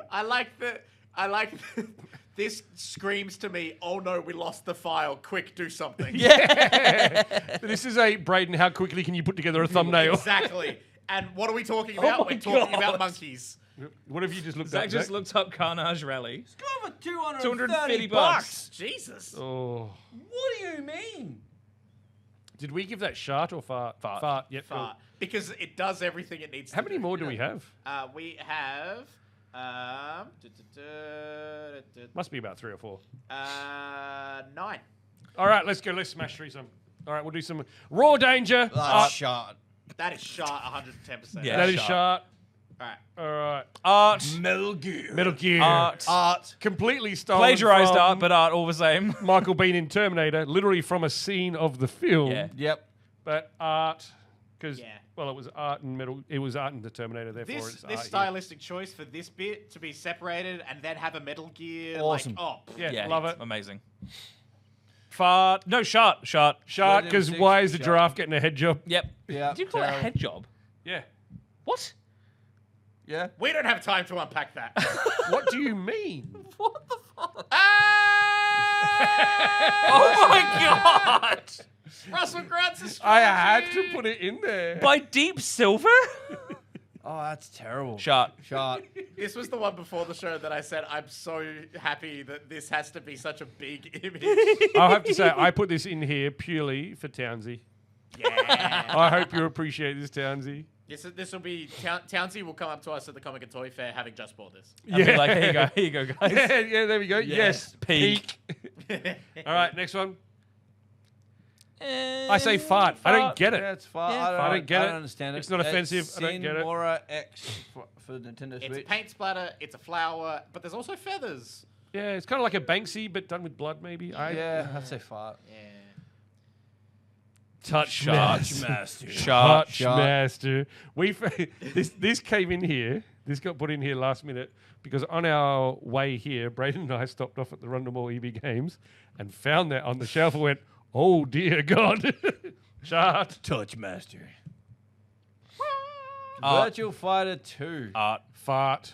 I like this screams to me, oh no, we lost the file. Quick, do something. This is a Brayden. How quickly can you put together a thumbnail? Exactly. And what are we talking about? my We're talking God. about monkeys. What have you just looked Zach at? just Zach? looked up Carnage Rally. It's going for 250 bucks. Jesus. Oh, What do you mean? did we give that shart or fart? Fart. Fart. Yep. cool. Fart. Because it does everything it needs How to many do. more do we have? We have Must be about 3 or 4. 9. All right, let's go. Let's smash through some. All right, we'll do some raw danger. Shot. That is shot 110%. Yeah. that is shart. shart. All right. All right. Art. Metal Gear. Metal Gear. Art. Completely stolen. Plagiarized from art, but art all the same. Michael Biehn in Terminator, literally from a scene of the film. Yeah. Yep. But art, because Yeah. well, it was art and metal. It was art in the Terminator. Therefore, This it's this art here. stylistic choice for this bit to be separated and then have a Metal Gear Awesome. like Yeah, love it. Amazing. Fart. No, shart. Shart. Shark, Let him because sing why is the shark. giraffe getting a head job? Yep. Yeah. Did you call it a head job? Yeah. What? Yeah. We don't have time to unpack that. What do you mean? What the fuck? Ah! Oh my god! Russell Grant's a I had to put it in there. By Deep Silver? Oh, that's terrible. Shart. Shot. This was the one before the show that I said I'm so happy that this has to be such a big image. I'll have to say, I put this in here purely for Townsy. Yeah. I hope you appreciate this, Townsy. This will be Townsy will come up to us at the Comic and Toy Fair having just bought this. I'll be like, here you go, guys. Yeah, there we go. Yes. Peak. All right, next one. I say fart. I don't get it. Yeah, it's far. Yeah, I I don't get I it. don't understand it. It's not offensive. I don't get it. Mora X for the Nintendo It's a Switch. paint splatter, it's a flower, but there's also feathers. Yeah, it's kind of like a Banksy, but done with blood, maybe. Yeah, I'd say fart. Yeah. Touch Shart. Master. Shart. Touch master. This came in here. This got put in here last minute because on our way here, Brayden and I stopped off at the Rundle Mall EB Games and found that on the shelf and went, oh dear God. Shart. Touch Master. Art. Virtual Fighter 2. Art. Fart.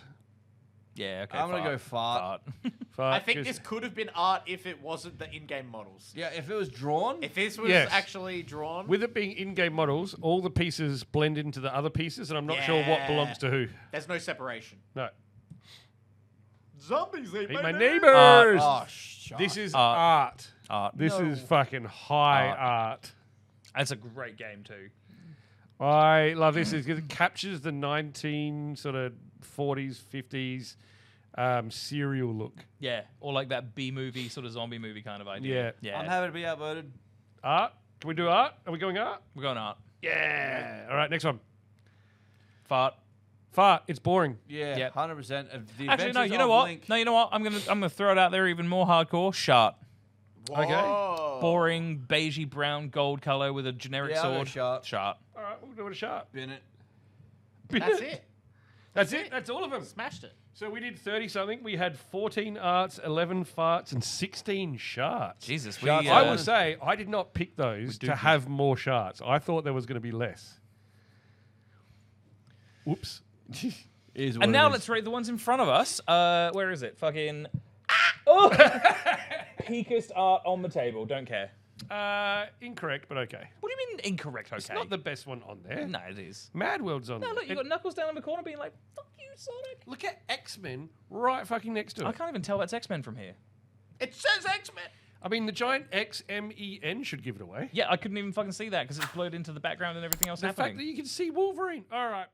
Yeah, okay. I'm gonna go fart. Fart. I think 'cause- this could have been art if it wasn't the in-game models. Yeah, if it was drawn. If this was Yes. actually drawn, with it being in-game models, all the pieces blend into the other pieces, and I'm not sure what Yeah. belongs to who. there's no separation. No. Zombies eat Eat my neighbors. neighbors. Oh, shot. This is Art. art. Art. This is fucking high art. That's a great game too. I love this. It captures the 19 sort of 40s, 50s serial look. Yeah, or like that B movie sort of zombie movie kind of idea. Yeah. I'm happy to be outvoted. Art? Can we do art? Are we going art? We're going art. Yeah. All right, next one. Fart. Fart. It's boring. Yeah, Yep. 100%. Of the Actually, no. Adventures You know of what? Link. No, you know what? I'm gonna throw it out there even more hardcore. Shart. Whoa. Boring, beigey brown gold color with a generic Yeah, I'll go sword. shart. Shart. All right, we'll do it a shot. Bin it. That's it. That's it. That's all of them. Smashed it. So we did 30 something. We had 14 arts, 11 farts, and 16 sharts. Jesus, Sharts. I will say I did not pick those do to good. have more sharts. I thought there was going to be less. Whoops. Is what And it now is. let's rate the ones in front of us. Where is it? Fucking. Oh! Peakest art on the table. Don't care. Incorrect, but okay. What do you mean incorrect? Okay. It's not the best one on there. No, it is. Mad World's on No, there. look, you got Knuckles down in the corner being like, "Fuck you, Sonic." Look at X-Men right fucking next to I it. can't even tell that's X-Men from here. It says X-Men. I mean, the giant XMEN should give it away. Yeah, I couldn't even fucking see that because it's blurred into the background and everything else The fact happening. that you can see Wolverine. All right.